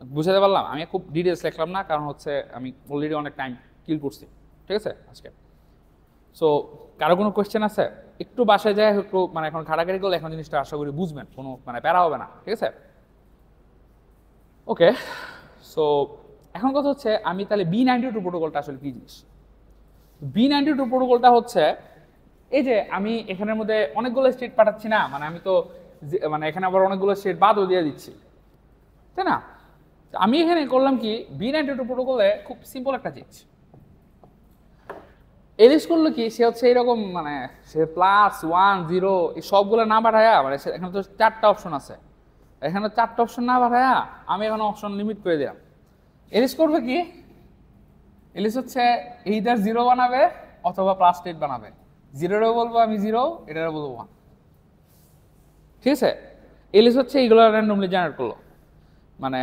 বুঝাতে পারলাম? আমি খুব ডিটেলস লিখলাম না, কারণ হচ্ছে আমি অলরেডি অনেক টাইম কিল করছি, ঠিক আছে আজকে। সো কারো কোনো কোয়েশ্চেন আছে? একটু বাসায় যায় একটু মানে এখন ঘাটাঘাটি করলে এখন জিনিসটা আশা করি বুঝবেন, কোনো মানে প্যারা হবে না, ঠিক আছে? ওকে, সো এখন কথা হচ্ছে আমি তাহলে B92 প্রোটোকলটা আসলে কি জিনিস? B92 প্রোটোকলটা হচ্ছে এই যে আমি এখানের মধ্যে অনেকগুলো স্টেট পাঠাচ্ছি না, মানে আমি তো মানে এখানে আবার অনেকগুলো স্টেট বাদও দিয়ে দিচ্ছি, তাই না? আমি এখানে করলাম কি, B92 প্রোটোকলে খুব সিম্পল একটা জিনিস। এলিস করলো কি, সে হচ্ছে এরকম মানে সে +1 0 এই সবগুলো না পাঠায়া, মানে এখানে তো 4টা অপশন আছে, এখানে 4টা অপশন না পাঠায়া আমি এখানে অপশন লিমিট করে দিলাম। এলিস করবে কি, এলিস হচ্ছে এইদার 0 বানাবে অথবা +8 বানাবে। 0 বলবো আমি 0, এটারও বলবো 1, ঠিক আছে? এলিস হচ্ছে এইগুলো র্যান্ডমলি জেনারেট করলো, মানে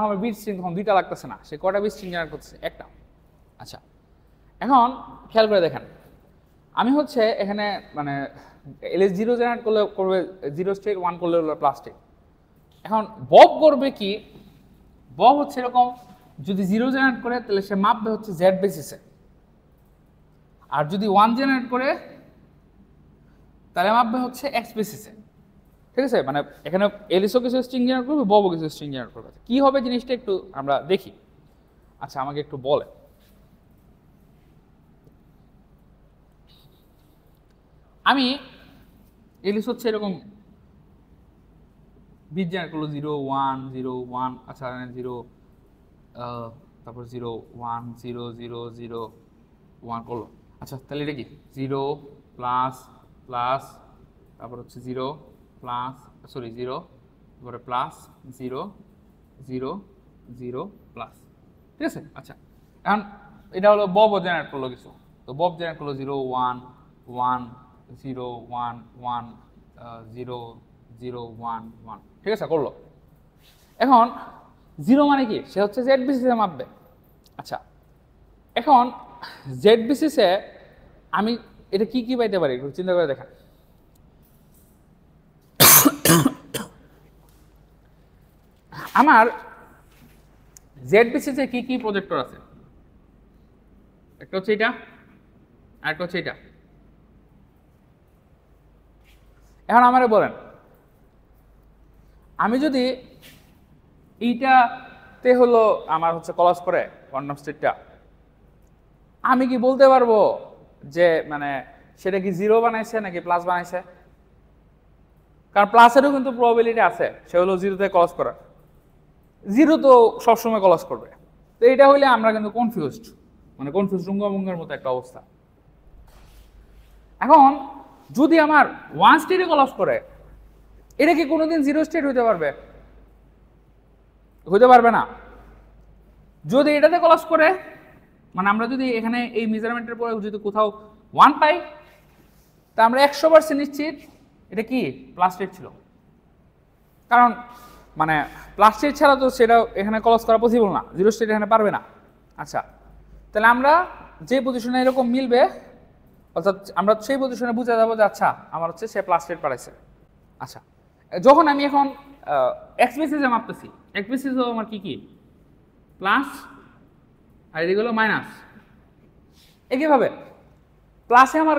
আমার বিট স্ট্রিং তখন 2টা লাগতেছে না, সে কয়টা বিট স্ট্রিং জেনারেট করতেছে? একটা। আচ্ছা, এখন খেয়াল করে দেখেন, আমি হচ্ছে এখানে মানে এলএস 0 জেনারেট করলে করবে 0 স্টেট, 1 করলে হলো +8। এখন বব করবে কি, বব হচ্ছে এরকম যদি 0 জেনারেট করে তাহলে সে মাপবে হচ্ছে জেড বেসিসে, আর যদি 1 জেনারেট করে তাহলে মাপবে হচ্ছে এক্স বেসিসে, ঠিক আছে? মানে এখানে এলিসও কিছু স্ট্রিং জেনারেট করবে, ববও কিছু স্ট্রিং জেনারেট করবে। কি হবে জিনিসটা একটু আমরা দেখি। আচ্ছা আমাকে একটু বলে, আমি এলিস হচ্ছে এরকম বিট জেনারেট করলো 0 1 0 1, আচ্ছা 0 তারপর 0 1 0 0 0 1 করলো। আচ্ছা তাহলে এটা কি 0 প্লাস প্লাস তারপর হচ্ছে 0 প্লাস সরি 0 তারপরে প্লাস 0 0 0 প্লাস, ঠিক আছে? আচ্ছা এখন এটা হলো বব জেনারেট করলো কিছু, তো বব জেনারেট করলো 0 1 1 0 1 1 0 0 1 1, ঠিক আছে করলো। এখন 0 মানে কি, সে হচ্ছে জেড বেসিসে মাপবে। আচ্ছা এখন জেড বেসিসে আমি এটা কি কি পাইতে পারি একটু চিন্তা করে দেখেন। আমার জেড বেসিসে কি কি প্রজেক্টর আছে? একটা হচ্ছে এটা, আর একটা হচ্ছে এটা। এখন আমারে বলেন, আমি যদি এইটা তে হলো আমার হচ্ছে কলাস করে কোয়ান্টাম স্টেটটা, আমি কি বলতে পারবো যে মানে সেটা কি জিরো বানাইছে নাকি প্লাস বানাইছে? কারণ প্লাসেরও কিন্তু প্রবাবিলিটি আছে, সে হলো জিরোতে কলাস করার, জিরো তো সবসময় কলাস করবে। তো এটা হইলে আমরা কিন্তু কনফিউজড, মানে কনফিউজ রুঙ্গামুঙ্গার মতো একটা অবস্থা। এখন যদি আমার ওয়ান স্টেটে কলাস করে, এটা কি কোনোদিন জিরো স্টেট হইতে পারবে? হইতে পারবে না। যদি এটাতে কলাস করে, মানে আমরা যদি এখানে এই মেজারমেন্টের পরে যদি কোথাও ওয়ান পাই, তা আমরা 100% নিশ্চিত এটা কি প্লাস স্টেট ছিল। কারণ মানে প্লাস স্টেট ছাড়া তো সেটা এখানে কলাস করা পসিবল না, জিরো স্টেট এখানে পারবে না। আচ্ছা, তাহলে আমরা যে পজিশনে এরকম মিলবে, অর্থাৎ আমরা সেই পজিশনে বুঝে যাবো যে আচ্ছা আমার হচ্ছে সে প্লাস স্টেট পাঠাইছে। আচ্ছা, যখন আমি এখন এক্স বেসিসে মাপতেছি, এক্স বেসিসও আমার কি কি প্লাস আর এদিকে হলো মাইনাস। একইভাবে প্লাসে আমার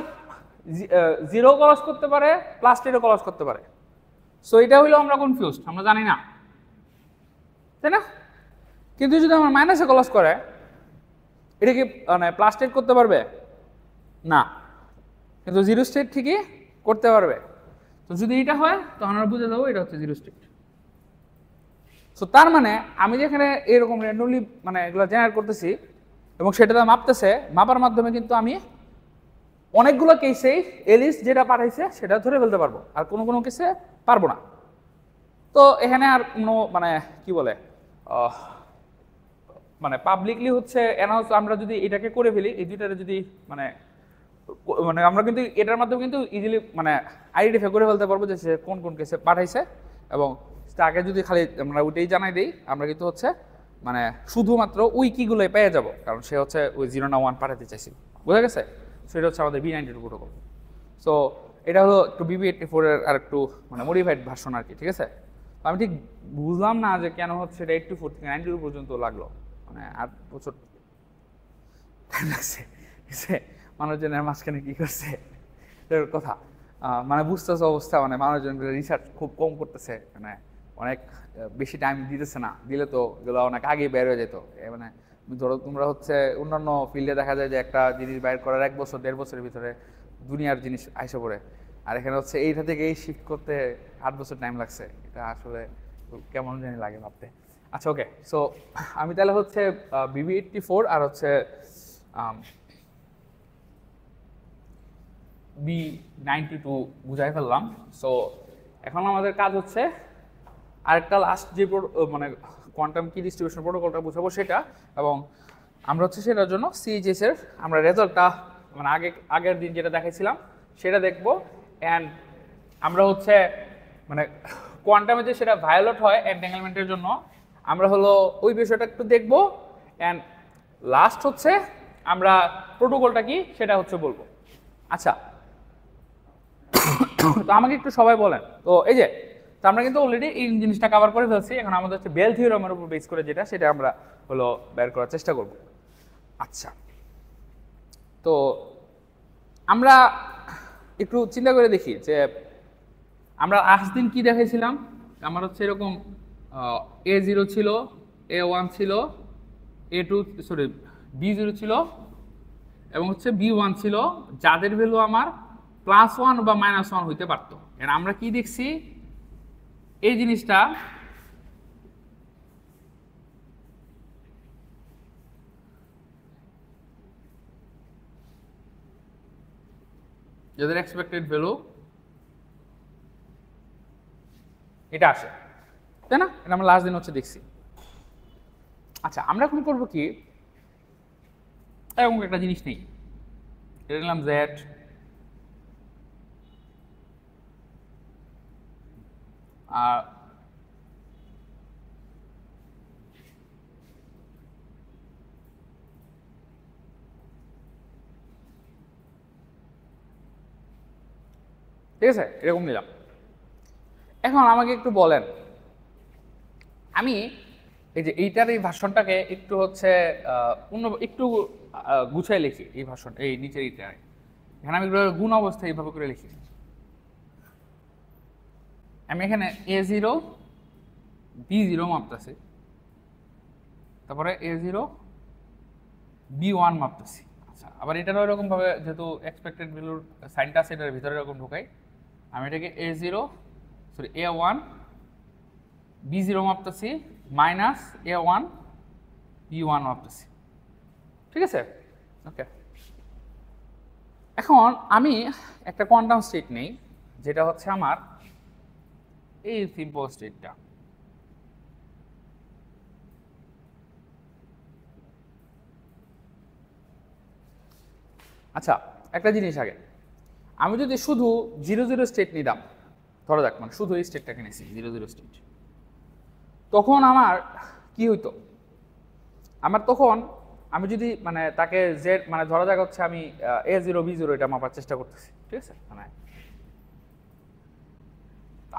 জিরো কলস করতে পারে, প্লাস টেরও কলস করতে পারে। সো এটা হইলো আমরা কনফিউজড, আমরা জানি না, তাই না? কিন্তু যদি আমার মাইনাসে কলস করে, এটা কি মানে প্লাস স্টেট করতে পারবে না, কিন্তু জিরো স্টেট ঠিকই করতে পারবে। তো যদি এটা হয় তখন আমরা বুঝে যাবো এটা হচ্ছে জিরো স্টেট। সো তার মানে আমি যেখানে এরকম র্যান্ডমলি মানে এগুলো জেনারেট করতেছি এবং সেটাতে মাপতেছে, মাপার মাধ্যমে কিন্তু আমি অনেকগুলো কেসেই এলিস যেটা পাঠাইছে সেটা ধরে ফেলতে পারবো, আর কোনো কোনো কেসে পারবো না। তো এখানে আর কোনো মানে কি বলে মানে পাবলিকলি হচ্ছে অ্যানাউন্স আমরা যদি এটাকে করে ফেলি, এই দুইটারে যদি মানে মানে আমরা কিন্তু এটার মাধ্যমে কিন্তু ইজিলি মানে আইডেন্টিফাই করে ফেলতে পারবো যে সে কোন কোন কেসে পাঠাইছে, এবং তাকে যদি খালি আমরা ওইটাই জানাই দিই, আমরা কিন্তু হচ্ছে মানে শুধুমাত্র ওই কিগুলোই পেয়ে যাব, কারণ সে হচ্ছে ওই 0 না 1 পাঠাতে চাইছি। বোঝা গেছে? সেটা হচ্ছে আমাদের B92 প্রোটোকল। সো এটা হলো একটু BB84 এর আর একটু মানে মডিফাইড ভার্সন আর কি, ঠিক আছে? আমি ঠিক বুঝলাম না যে কেন হচ্ছে এটা 84 থেকে 92 পর্যন্ত লাগলো, মানে 8 বছর টাইম লাগছে, ঠিক আছে? মানুষজনের মাঝখানে কি করছে এর কথা মানে বুঝতেছে অবস্থা, মানে মানুষজন রিসার্চ খুব কম করতেছে, মানে অনেক বেশি টাইম দিতেছে না, দিলে তো এগুলো অনেক আগে বের হয়ে যেত। মানে ধরো তোমরা হচ্ছে অন্যান্য ফিল্ডে দেখা যায় যে একটা জিনিস বাইর করার 1 বছর 1.5 বছরের ভিতরে দুনিয়ার জিনিস আইসা পড়ে, আর এখানে হচ্ছে এইটা থেকে এই শিফট করতে 8 বছর টাইম লাগছে। এটা আসলে কেমন জানি লাগে ভাবতে। আচ্ছা ওকে, সো আমি তাহলে হচ্ছে BB84 আর হচ্ছে B92 বুঝাই ফেললাম। সো এখন আমাদের কাজ হচ্ছে আরেকটা লাস্ট যে মানে কোয়ান্টাম কি ডিস্ট্রিবিউশন প্রোটোকলটা বুঝাবো সেটা, এবং আমরা হচ্ছে সেটার জন্য CHS এর আমরা রেজাল্টটা মানে আগের দিন যেটা দেখাইছিলাম সেটা দেখব। অ্যান্ড আমরা হচ্ছে মানে কোয়ান্টামে যে সেটা ভায়োলেট হয় এন্টেঙ্গেলমেন্টের জন্য, আমরা হলো ওই বিষয়টা একটু দেখব। অ্যান্ড লাস্ট হচ্ছে আমরা প্রোটোকলটা কি সেটা হচ্ছে বলবো। আচ্ছা, তো আমাকে একটু সবাই বলেন তো, এই যে তো আমরা কিন্তু অলরেডি এই জিনিসটা কভার করে ফেলছি, এখন আমাদের হচ্ছে বেল থিওরামের উপর বেস করে যেটা সেটা আমরা হলো বের করার চেষ্টা করব। আচ্ছা, তো আমরা একটু চিন্তা করে দেখি যে আমরা আজ দিন কি দেখাইছিলাম। আমার হচ্ছে এরকম A0 ছিল, A1 ছিল, A2 সরি B0 ছিল এবং হচ্ছে B1 ছিল, যাদের ভ্যালু আমার +1 বা -1 হইতে পারতো। এর আমরা কি দেখছি, এই জিনিসটা যাদের এক্সপেক্টেড ভ্যালু এটা আসে, তাই না? এটা আমরা লাস্ট দিন হচ্ছে দেখছি। আচ্ছা, আমরা এখন করবো কি, এরকম একটা জিনিস নেই, এটা নিলাম Z, আর ঠিক আছে, এরকম নিলাম। এখন আমাকে একটু বলেন, আমি এই যে এইটার এই ভাষণটাকে একটু হচ্ছে অন্য একটু গুছাই লিখি, এই ভাষণ এই নিচের এইটায় এখানে আমি গুণ অবস্থা এইভাবে করে লিখি। আমি এখানে A0 B0 মাপতেছি, তারপরে A0 B1 মাপতেছি। আচ্ছা, আবার এটারও এরকমভাবে যেহেতু এক্সপেক্টেড ভ্যালুর সাইনটা আছে এটার ভিতরে এরকম ঢোকাই, আমি এটাকে A1 B0 মাপতেছি minus A1 B1 মাপতেছি। ঠিক আছে, ওকে। এখন আমি একটা কোয়ান্টাম স্টেট নেই, যেটা হচ্ছে আমার এই সিম্পল স্টেটটা। আচ্ছা, একটা জিনিস আগে, আমি যদি শুধু 0 0 স্টেট নিতাম, ধরা যাক মানে শুধু এই স্টেটটাকে নিয়েছি 0 0 স্টেট, তখন আমার কি হইতো? আমার তখন আমি যদি মানে তাকে জেড মানে ধরা যাক হচ্ছে আমি A0 B0 এটা মাপার চেষ্টা করতেছি, ঠিক আছে? মানে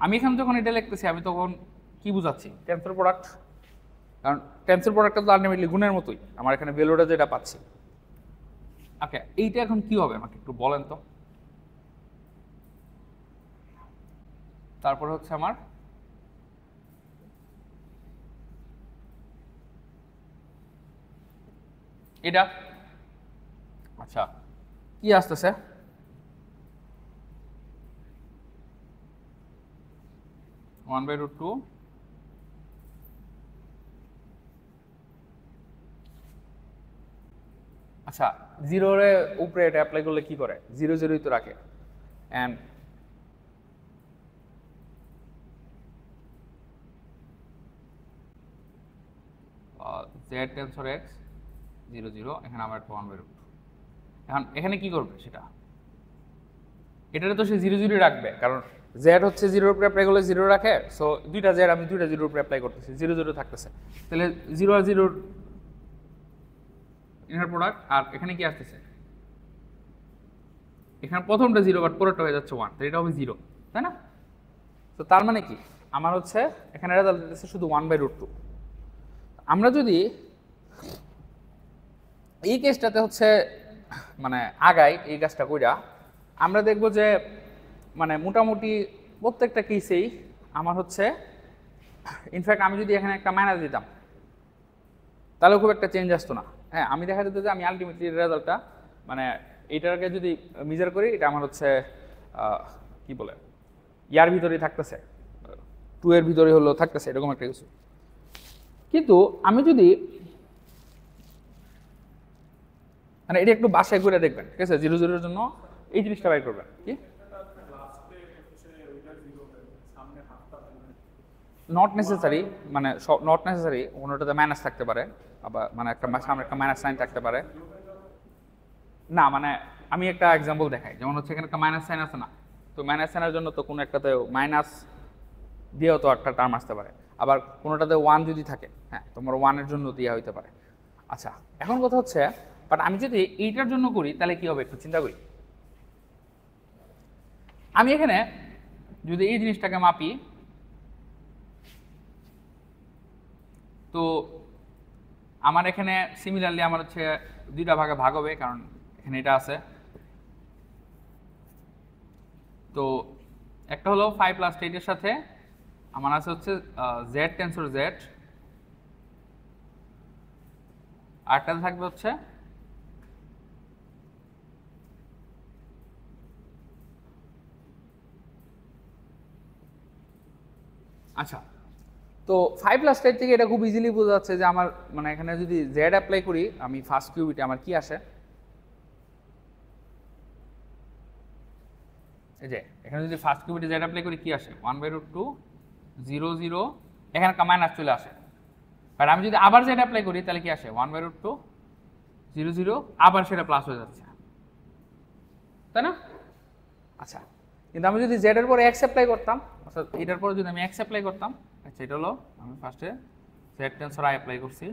আমি এখানে যখন এটা লিখতেছি আমি তখন কি বুঝাচ্ছি? টেন্সর প্রোডাক্ট, কারণ টেন্সর প্রোডাক্টটা তো আলটিমেটলি গুণের মতোই, আমার এখানে ভ্যালুটা যেটা পাচ্ছি। ওকে, এইটা এখন কি হবে আমাকে একটু বলেন তো। তারপরে হচ্ছে আমার এটা, আচ্ছা কি আসতেছে? ওয়ান বাই রুট টু আচ্ছা, জিরোর উপরে এটা অ্যাপ্লাই করলে কি করে? 0 0ই তো রাখে। অ্যান্ড জেড টেন্সর এক্স 0 0, এখানে আমার একটা ওয়ান বাই রুট। এখন এখানে কি করবে সেটা? এটাতে তো সে 0 0 রাখবে, কারণ জেড হচ্ছে 0 উপরে অ্যাপ্লাই করলে 0 রাখে। সো দুইটা জেড আমি দুইটা 0 উপরে অ্যাপ্লাই করতেছি, 0 0 থাকতেছে। তাহলে 0 আর 0 ইনার প্রোডাক্ট, আর এখানে কি আসতেছে? এখানে প্রথমটা 0 বাট পরেরটা হয়ে যাচ্ছে 1, তো এটা হবে 0, তাই না? তো তার মানে কি আমার হচ্ছে এখানে রেজাল্ট দিতেছে শুধু 1 বাই রুট টু। আমরা যদি এই কেসটাতে হচ্ছে মানে আগাই এই কাজটা কইরা, আমরা দেখব যে মানে মোটামুটি প্রত্যেকটা কেসেই আমার হচ্ছে ইনফ্যাক্ট আমি যদি এখানে একটা মাইনাস দিতাম তাহলে খুব একটা চেঞ্জ আসতো না। হ্যাঁ, আমি দেখা যেত যে আমি আলটিমেটলি রেজাল্টটা মানে এইটাকে যদি মেজার করি, এটা আমার হচ্ছে কি বলে ইয়ার ভিতরেই থাকতেছে, 2 এর ভিতরে হলো থাকতেছে এরকম একটা কিছু। কিন্তু আমি যদি মানে এটা একটু বাসায় করে দেখবেন, ঠিক আছে? 0 0 এর জন্য এই জিনিসটা বাইর করবেন। কি নট নেসেসারি, মানে নট নেসেসারি, কোনোটাতে মাইনাস থাকতে পারে, আবার মানে একটা সামনে একটা মাইনাস সাইন থাকতে পারে। না মানে আমি একটা এক্সাম্পল দেখাই, যেমন হচ্ছে এখানে একটা মাইনাস সাইন আছে না, তো মাইনাস সাইনের জন্য তো কোনো একটাতে মাইনাস দিয়েও তো একটা টার্ম আসতে পারে, আবার কোনোটাতে 1 যদি থাকে, হ্যাঁ তোমার 1 এর জন্য দেওয়া হইতে পারে। আচ্ছা, এখন কথা হচ্ছে বাট আমি যদি এইটার জন্য করি তাহলে কি হবে একটু চিন্তা করি। আমি এখানে যদি এই জিনিসটাকে মাপি, তো আমার এখানে সিমিলারলি আমার হচ্ছে দুইটা ভাগে ভাগ হবে, কারণ এখানে এটা আছে। তো একটা হলো 5 প্লাস 8 এর সাথে আমার আছে হচ্ছে জেড টেন্সর জেড, আরটাতে থাকবে হচ্ছে আচ্ছা। তো 5 প্লাস 8 থেকে এটা খুব ইজিলি বোঝা যাচ্ছে যে আমার মানে এখানে যদি জেড অ্যাপ্লাই করি আমি ফার্স্ট কিউবিটে আমার কি আসে, এই যে এখানে যদি ফার্স্ট কিউবিটে জেড অ্যাপ্লাই করি কি আসে? 1 বাই রুট টু 0 0, এখানে একটা মাইনাস চলে আসে। আর আমি যদি আবার জেড অ্যাপ্লাই করি তাহলে কি আসে? 1 বাই রুট টু 0 0, আবার সেটা প্লাস হয়ে যাচ্ছে, তাই না? আচ্ছা, কিন্তু আমি যদি জেড এর পরে এক্স অ্যাপ্লাই করতাম, অর্থাৎ এটার পরে যদি আমি এক্স অ্যাপ্লাই করতাম, আচ্ছা এটা হলো আমি ফার্স্টে জেড টেন্সর আই অ্যাপ্লাই করছি,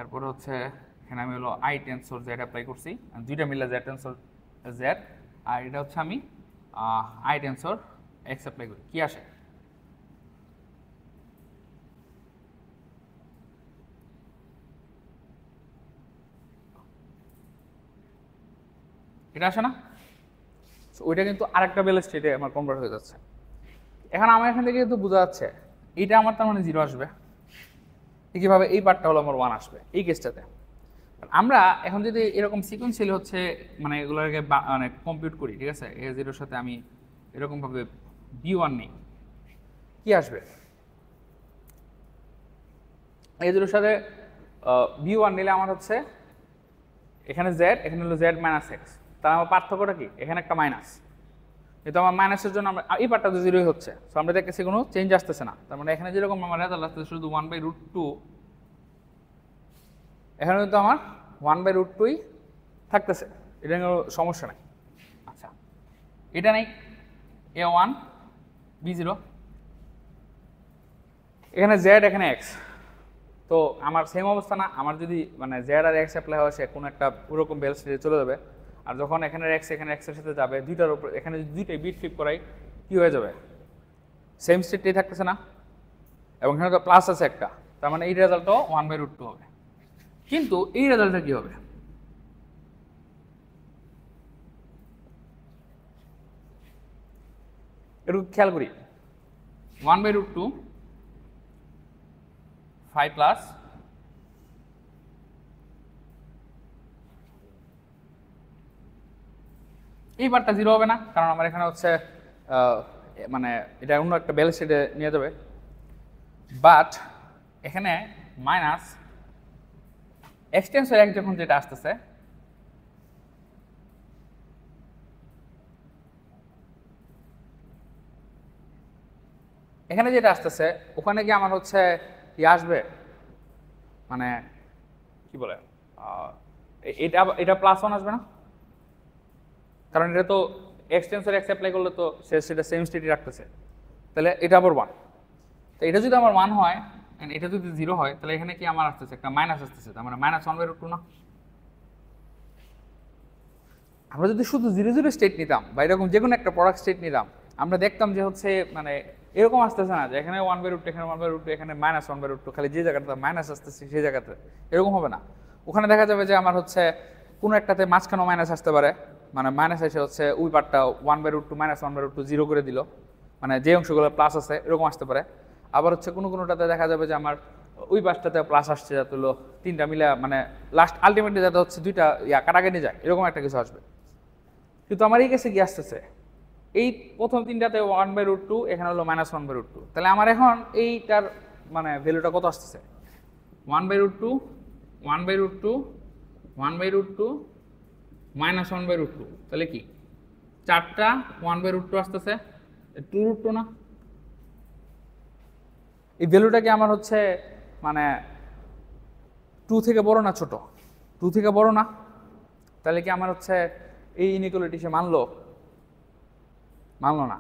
এরপরে হচ্ছে এখানে আমি হলো আই টেন্সর জেড অ্যাপ্লাই করছি, দুইটা মিলে জেড টেন্সর জেড, আর এটা হচ্ছে আমি আই টেন্সর এক্স অ্যাপ্লাই করি, কি আসে? এটা আসে না? ওইটা কিন্তু আরেকটা বেল স্টেটে আমার কনভার্ট হয়ে যাচ্ছে। এখন আমার এখান থেকে কিন্তু বোঝা যাচ্ছে এটা আমার তার মানে 0 আসবে, একইভাবে এই পার্টটা হলো আমার 1 আসবে এই কেসটাতে। আমরা এখন যদি এরকম সিকোয়েন্সিয়ালি হচ্ছে মানে এগুলোকে মানে কম্পিউট করি, ঠিক আছে, A0 এর সাথে আমি এরকমভাবে B1 নিই, কি আসবে? A0 এর সাথে B1 নিলে আমার হচ্ছে এখানে Z, এখানে হলো Z মাইনাস এক্স, তাহলে আমার পার্থক্যটা কি? এখানে একটা মাইনাস, কিন্তু আমার মাইনাসের জন্য আমরা এই পার্টটা তো 0ই হচ্ছে, সো আমরা দেখতেছি কোনো চেঞ্জ আসতেছে না। তার মানে এখানে যেরকম আমার রেজাল্ট আসতেছে শুধু 1/√2, এখানে কিন্তু আমার 1/√2ই থাকতেছে, এটা কোনো সমস্যা নাই। আচ্ছা, এটা নাই A1 B0, এখানে Z এখানে X, তো আমার সেম অবস্থা না? আমার যদি মানে Z আর X অ্যাপ্লাই হয় সে কোনো একটা ওরকম বেল স্টেজে চলে যাবে, আর যখন এখানে X এখানে X এর সাথে যাবে দুইটার উপর, এখানে যদি দুইটাই বিট ফ্লিপ করাই কি হয়ে যাবে? সেম স্টেটটাই থাকতেছে না? এবং এখানে তো প্লাস আছে একটা, তার মানে এই রেজাল্টও 1/√2 হবে। কিন্তু এই রেজাল্টটা কি হবে? একটু খেয়াল করি, 1/√2 5 প্লাস এই পার্টটা 0 হবে না, কারণ আমার এখানে হচ্ছে মানে এটা অন্য একটা বেল স্টেটে নিয়ে যাবে। বাট এখানে মাইনাস এক্সটেন্সর 1 যখন যেটা আসতেছে, এখানে যেটা আসতেছে ওখানে কি আমার হচ্ছে কি আসবে, মানে কি বলে এটা এটা +1 আসবে না, কারণ এটা তো এক্সটেন্সর X অ্যাপ্লাই করলে তো সেটা সেম স্টেটই রাখতেছে, তাহলে এটা আবার 1। তো এটা যদি আমার 1 হয়, এটা যদি 0 হয়, তাহলে এখানে কি আমার আসতেছে একটা মাইনাস আসতেছে, তার মানে -1/√2 না? আমরা যদি শুধু 0 স্টেট নিতাম বা এরকম যে কোনো একটা প্রোডাক্ট স্টেট নিতাম, আমরা দেখতাম যে হচ্ছে মানে এরকম আসতেছে না যে এখানে 1/√2 এখানে 1/√2 এখানে -1/√2, খালি যে জায়গাটা মাইনাস আসতেছে সেই জায়গাতে এরকম হবে না। ওখানে দেখা যাবে যে আমার হচ্ছে কোনো একটাতে মাঝখানেও মাইনাস আসতে পারে, মানে মাইনাস এসে হচ্ছে ওই পার্টটা 1/√2 -1/√2 0 করে দিল, মানে যে অংশগুলো প্লাস আছে এরকম আসতে পারে। আবার হচ্ছে কোনোটাতে দেখা যাবে যে আমার ওই পাশটাতে প্লাস আসছে, যাতে হলো তিনটা মিলে মানে লাস্ট আলটিমেটলি যাতে হচ্ছে দুইটা কাটাকাটি যায়, এরকম একটা কিছু আসবে। কিন্তু আমার এই কেসে কি আসতেছে, এই প্রথম তিনটাতে 1/√2, এখানে হলো -1/√2, তাহলে আমার এখন এইটার মানে ভ্যালুটা কত আসতেছে? 1/√2 1/√2 1/√2 -1/√2, তাহলে কি চারটা 1/√2 আসতেছে, 2√2 না? এই ভ্যালুটা কি আমার হচ্ছে মানে 2 থেকে বড় না ছোট? 2 থেকে বড় না? তাহলে কি আমার হচ্ছে এই ইনইকুয়ালিটি সে মানলো না?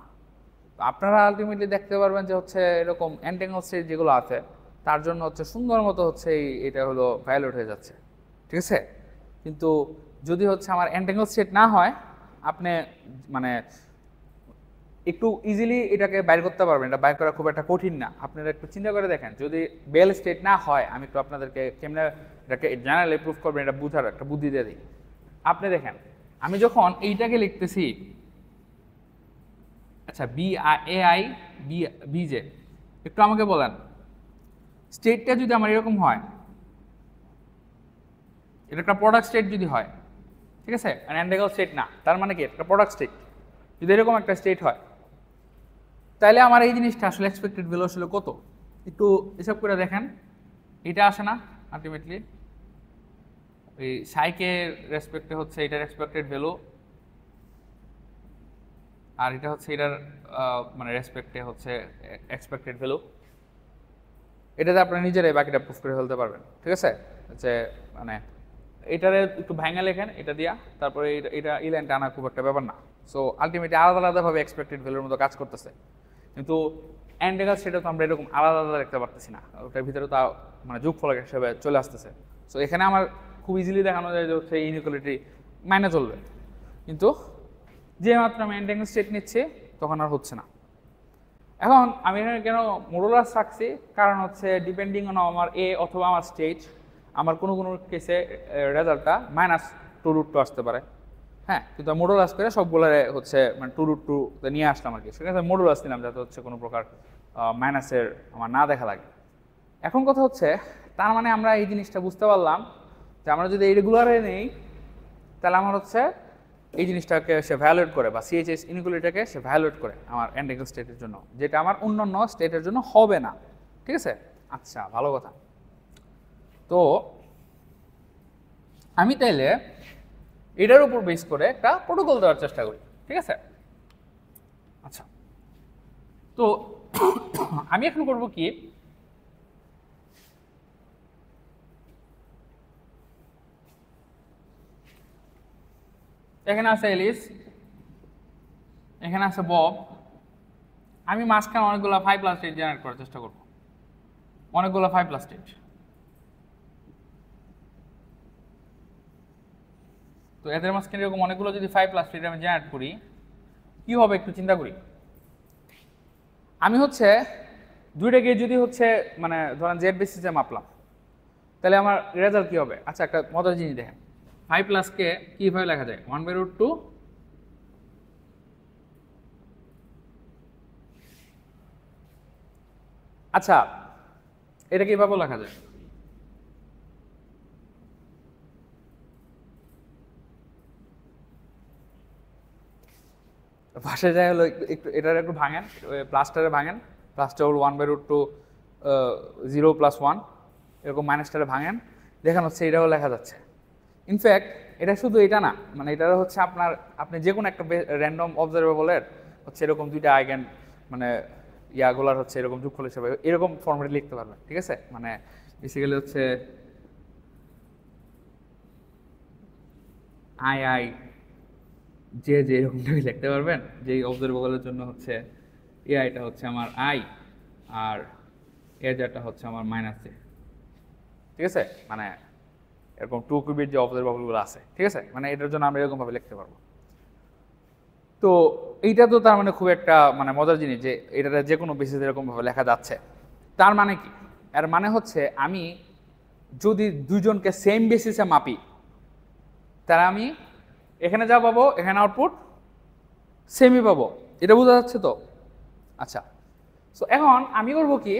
আপনারা আলটিমেটলি দেখতে পারবেন যে হচ্ছে এরকম এন্টেঙ্গল স্টেট যেগুলো আছে তার জন্য হচ্ছে সুন্দর মতো হচ্ছে এটা হলো ভায়োলেট হয়ে যাচ্ছে, ঠিক আছে। কিন্তু যদি হচ্ছে আমার এন্টেঙ্গল স্টেট না হয়, আপনি মানে একটু ইজিলি এটাকে বাইর করতে পারবেন, এটা বাইর করা খুব একটা কঠিন না। আপনারা একটু চিন্তা করে দেখেন, যদি বেল স্টেট না হয়, আমি একটু আপনাদেরকে কেমনে এটাকে জেনারেলি প্রুফ করবেন এটা বুঝার একটা বুদ্ধি দিয়ে দিই। আপনি দেখেন, আমি যখন এইটাকে লিখতেছি, আচ্ছা BI BJ, একটু আমাকে বলেন স্টেটটা যদি আমার এরকম হয়, এটা একটা প্রোডাক্ট স্টেট যদি হয়, ঠিক আছে, আর এন্টেঙ্গল স্টেট না, তার মানে কি একটা প্রোডাক্ট স্টেট যদি এরকম একটা স্টেট হয়, তাহলে আমার এই জিনিসটা আসলে এক্সপেক্টেড ভ্যালু আসলে কত? একটু হিসাব করে দেখেন, এটা আসে না আলটিমেটলি এই সাইকের রেসপেক্টে হচ্ছে এটার এক্সপেক্টেড ভ্যালু, আর এটা হচ্ছে এটার মানে রেসপেক্টে হচ্ছে এক্সপেক্টেড ভ্যালু। এটাতে আপনারা নিজেরাই বাকিটা প্রুফ করে ফেলতে পারবেন, ঠিক আছে। যে মানে এটারে একটু ভাঙা লেখেন এটা দিয়া, তারপরে এটা এই লাইনটা আনা খুব একটা ব্যাপার না। সো আলটিমেটলি আলাদা আলাদাভাবে এক্সপেক্টেড ভ্যালুর মতো কাজ করতেছে, কিন্তু এন্টেঙ্গল সেটা তো আমরা এরকম আলাদা আলাদা দেখতে পারতেছি না, ওটার ভিতরে তো মানে যোগফল হিসেবে চলে আসতেছে। সো এখানে আমার খুব ইজিলি দেখানো যায় যে হচ্ছে ইনইকুয়ালিটি মাইনে চলবে, কিন্তু যে মাত্র আমি এন্টেঙ্গল স্টেট নিচ্ছি তখন আর হচ্ছে না। এখন আমি এখানে কেন মডুলাস রাখছি, কারণ হচ্ছে ডিপেন্ডিং অন আমার এ অথবা আমার স্টেট, আমার কোনো কেসে রেজাল্টটা -2√2 আসতে পারে, হ্যাঁ, কিন্তু মডুলাস করে সবগুলো হচ্ছে মানে 2√2 নিয়ে আসলাম আর কি, সেখানে মডুলাস নিলাম যাতে হচ্ছে কোনো প্রকার মাইনাসের আমার না দেখা লাগে। এখন কথা হচ্ছে তার মানে আমরা এই জিনিসটা বুঝতে পারলাম যে আমরা যদি এই রেগুলারে নেই তাহলে আমার হচ্ছে এই জিনিসটাকে সে ভ্যালুয়েট করে বা সিএইচএস ইনইকুয়ালিটিটাকে সে ভ্যালুয়েট করে আমার এন্টিগ্রাল স্টেটের জন্য, যেটা আমার অন্যান্য স্টেটের জন্য হবে না। ঠিক আছে, আচ্ছা ভালো কথা। তো আমি তাইলে এটার উপর বেস করে একটা প্রোটোকল দেওয়ার চেষ্টা করি। ঠিক আছে, আচ্ছা তো আমি এখন করব কি, এখানে আছে এলিস, এখানে আছে বব, আমি মাঝখানে অনেকগুলো 5+8 জেনারেট করার চেষ্টা করব, অনেকগুলো 5+8। তো এদের মাঝখানে এরকম অনেকগুলো যদি 5+8 আমি জেনারেট করি কি হবে একটু চিন্তা করি। আমি হচ্ছে দুইটাকে যদি হচ্ছে মানে ধরেন জেড বেসিসে মাপলাম তাহলে আমার রেজাল্ট কি হবে। আচ্ছা একটা মজার জিনিস দেখেন, 5+ কে কিভাবে লেখা যায়, 1/√2 আচ্ছা এটা কিভাবে লেখা যায়, পাশে যায় হলো একটু এটার একটু ভাঙেন, প্লাসটারে ভাঙেন, প্লাসটা হল 1/√2 0+1 এরকম মাইনাসটারে ভাঙেন, দেখেন হচ্ছে এটাও লেখা যাচ্ছে। ইনফ্যাক্ট এটা শুধু এটা না, মানে এটা হচ্ছে আপনার আপনি যে কোনো একটা র্যান্ডম অবজারভেবলের হচ্ছে এরকম দুইটা আইগেন মানে ইয়াগুলার হচ্ছে এরকম যোগফল হিসেবে এরকম ফর্মেটে লিখতে পারবেন। ঠিক আছে, মানে বেসিক্যালি হচ্ছে আই আই যে যে এরকমটাই লিখতে পারবেন, যেই অবজারভেবলের জন্য হচ্ছে এআইটা হচ্ছে আমার আই আর এজারটা হচ্ছে আমার -জে। ঠিক আছে, মানে এরকম 2 কিউবিট যে অবজারভেবলগুলো আছে, ঠিক আছে, মানে এটার জন্য আমরা এরকমভাবে লিখতে পারবো। তো এইটা তো তার মানে খুব একটা মানে মজার জিনিস যে এটা যে কোনো বেসিসে এরকমভাবে লেখা যাচ্ছে। তার মানে কি, এর মানে হচ্ছে আমি যদি দুইজনকে সেম বেসিসে মাপি তাহলে আমি এখানে যা পাবো এখানে আউটপুট সেমই পাবো, এটা বোঝা যাচ্ছে তো। আচ্ছা সো এখন আমি করবো কি,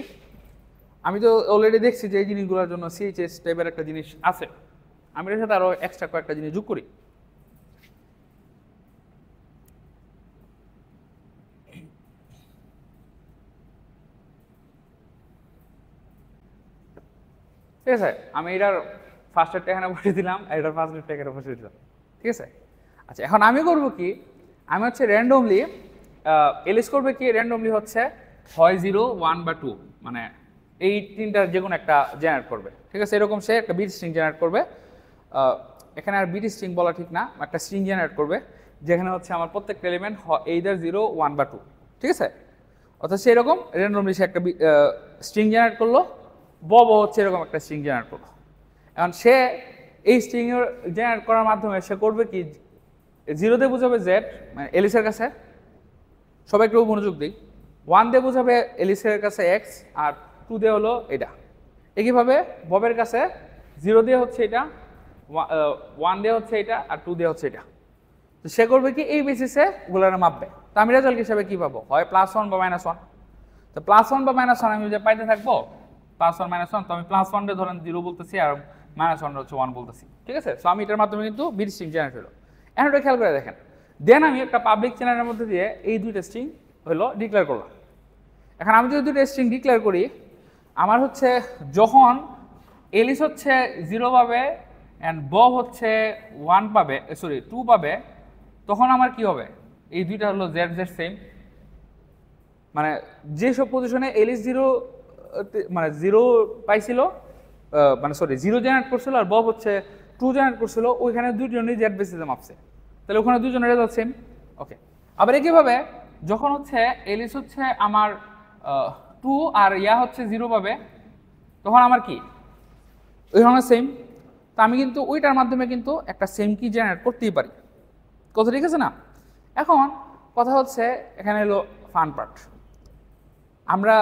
আমি তো অলরেডি দেখছি যে এই জিনিসগুলোর জন্য সিএইচএস টাইপের একটা জিনিস আছে, আমি এর সাথে আরও এক্সট্রা কয়েকটা জিনিস যোগ করি। ঠিক আছে, আমি এটার ফার্স্ট এডটা এখানে বসে দিলাম, এটার ফার্স্ট এডটা এখানে বসে দিলাম। ঠিক আছে, আচ্ছা এখন আমি করবো কি, আমি হচ্ছে র্যান্ডমলি এলিস করবে কি, র্যান্ডমলি হচ্ছে হয় 0, 1 বা 2, মানে এই তিনটার যে কোনো একটা জেনারেট করবে। ঠিক আছে, এরকম সে একটা বিট স্ট্রিং জেনারেট করবে, এখানে আর বিট স্ট্রিং বলা ঠিক না, একটা স্ট্রিং জেনারেট করবে যেখানে হচ্ছে আমার প্রত্যেকটা এলিমেন্ট এইদার 0, 1 বা 2। ঠিক আছে, অর্থাৎ সেরকম র্যান্ডমলি সে একটা স্ট্রিং জেনারেট করলো, বব হচ্ছে এরকম একটা স্ট্রিং জেনারেট করলো। এখন সে এই স্ট্রিং জেনারেট করার মাধ্যমে সে করবে কি, 0 দিয়ে বোঝাবে জেড মানে এলিসের কাছে, সবাই একটু মনোযোগ দিই, 1 দিয়ে বোঝাবে এলিসের কাছে এক্স, আর 2 দিয়ে হলো এটা। একইভাবে ববের কাছে 0 দিয়ে হচ্ছে এটা, 1 দিয়ে হচ্ছে এটা, আর 2 দিয়ে হচ্ছে এটা। তো সে করবে কি, এই বেসিসে ওগুলোর মাপবে। তো আমি রেজাল্ট হিসাবে কী পাবো, হয় +1 বা -1। তো +1 বা -1 আমি যে পাইতে থাকবো, +1 -1, তো আমি +1 রে ধরেন 0 বলতেছি আর -1 হচ্ছে 1 বলতেছি। ঠিক আছে, সো আমি এটার মাধ্যমে কিন্তু বিট স্ট্রিং জেনারেট হলো। এখন এটা খেয়াল করে দেখেন, দেন আমি একটা পাবলিক চ্যানেলের মধ্যে দিয়ে এই দুইটা স্ট্রিং হলো ডিক্লেয়ার করলাম। এখন আমি যদি দুইটা স্ট্রিং ডিক্লেয়ার করি, আমার হচ্ছে যখন এলিস হচ্ছে 0 পাবে অ্যান্ড বব হচ্ছে 1 পাবে, সরি 2 পাবে, তখন আমার কি হবে, এই দুইটা হলো জেড জেড সেম, মানে যেসব পজিশনে এলিস 0 মানে 0 পাইছিল, মানে সরি 0 জেনারেট করছিল আর বব হচ্ছে 2 জেনারেট করছিল, ওইখানে দুইজনই জেড বেসিসে মাপছে, তাহলে ওখানে দুজনের রেজাল্ট সেম। ওকে, আবার একইভাবে যখন হচ্ছে এলিস হচ্ছে আমার 2 আর ইয়া হচ্ছে 0 পাবে, তখন আমার কি ওইখানে সেম। তো আমি কিন্তু ওইটার মাধ্যমে কিন্তু একটা সেম কি জেনারেট করতেই পারি। কথা ঠিক আছে না? এখন কথা হচ্ছে এখানে হলো ফান পার্ট, আমরা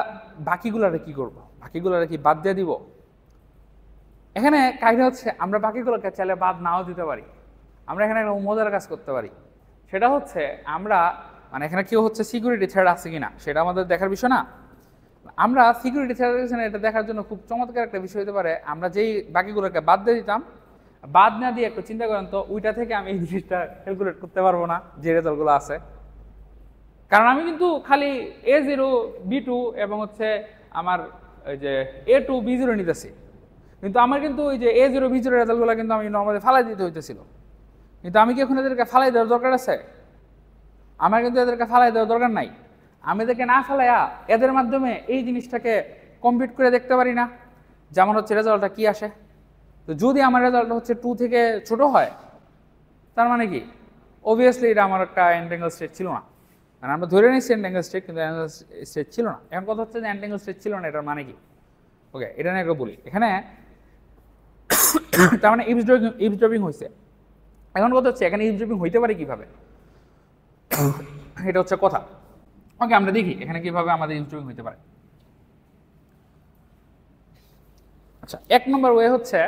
বাকিগুলারে কি করব, বাকিগুলারে কি বাদ দিয়ে দিব? এখানে কাহিনী হচ্ছে আমরা বাকিগুলোকে চাইলে বাদ নাও দিতে পারি। আমরা এখানে একটা মজার কাজ করতে পারি, সেটা হচ্ছে আমরা মানে এখানে কেউ হচ্ছে সিকিউরিটি থ্রেড আছে কিনা সেটা আমাদের দেখার বিষয় না, আমরা সিকিউরিটি থিওরাইজেশনে এটা দেখার জন্য খুব চমৎকার একটা বিষয় হতে পারে, আমরা যেই বাকিগুলোকে বাদ দিয়ে দিতাম, বাদ না দিয়ে একটু চিন্তা করেন তো ওইটা থেকে আমি এই জিনিসটা ক্যালকুলেট করতে পারবো না যে রেজাল্টগুলো আছে। কারণ আমি কিন্তু খালি A0 B2 এবং হচ্ছে আমার ওই যে A2 B0 নিতেছি, কিন্তু আমার কিন্তু ওই যে A0 B0 রেজাল্টগুলো কিন্তু আমি নর্মালি ফালাই দিতে হইতেছিল। কিন্তু আমি কি এখন এদেরকে ফালাই দেওয়ার দরকার আছে? আমার কিন্তু এদেরকে ফালাই দেওয়ার দরকার নাই। আমি এদেরকে না ফালাইয়া এদের মাধ্যমে এই জিনিসটাকে কমপ্লিট করে দেখতে পারি না যে আমার হচ্ছে রেজাল্টটা কি আসে। তো যদি আমার রেজাল্ট হচ্ছে 2 থেকে ছোট হয়, তার মানে কি অবভিয়াসলি এটা আমার একটা এন্টেঙ্গল স্টেট ছিল না। মানে আমরা ধরে নিচ্ছি এন্টেঙ্গল স্টেট, কিন্তু এন্টেঙ্গল স্টেট ছিল না। এখন কথা হচ্ছে যে এন্টেঙ্গল স্টেট ছিল না, এটার মানে কি? ওকে, এটা নিয়ে একটু বলি। এখানে তার মানে ইভসড্রপিং হয়েছে। এখন কথা হচ্ছে এখানে ইভসড্রপিং হইতে পারে কিভাবে, এটা হচ্ছে কথা। ওকে, আমরা দেখি এখানে কিভাবে আমাদের ইভসড্রপিং হইতে পারে। আচ্ছা, 1 নম্বর ওয়ে হচ্ছে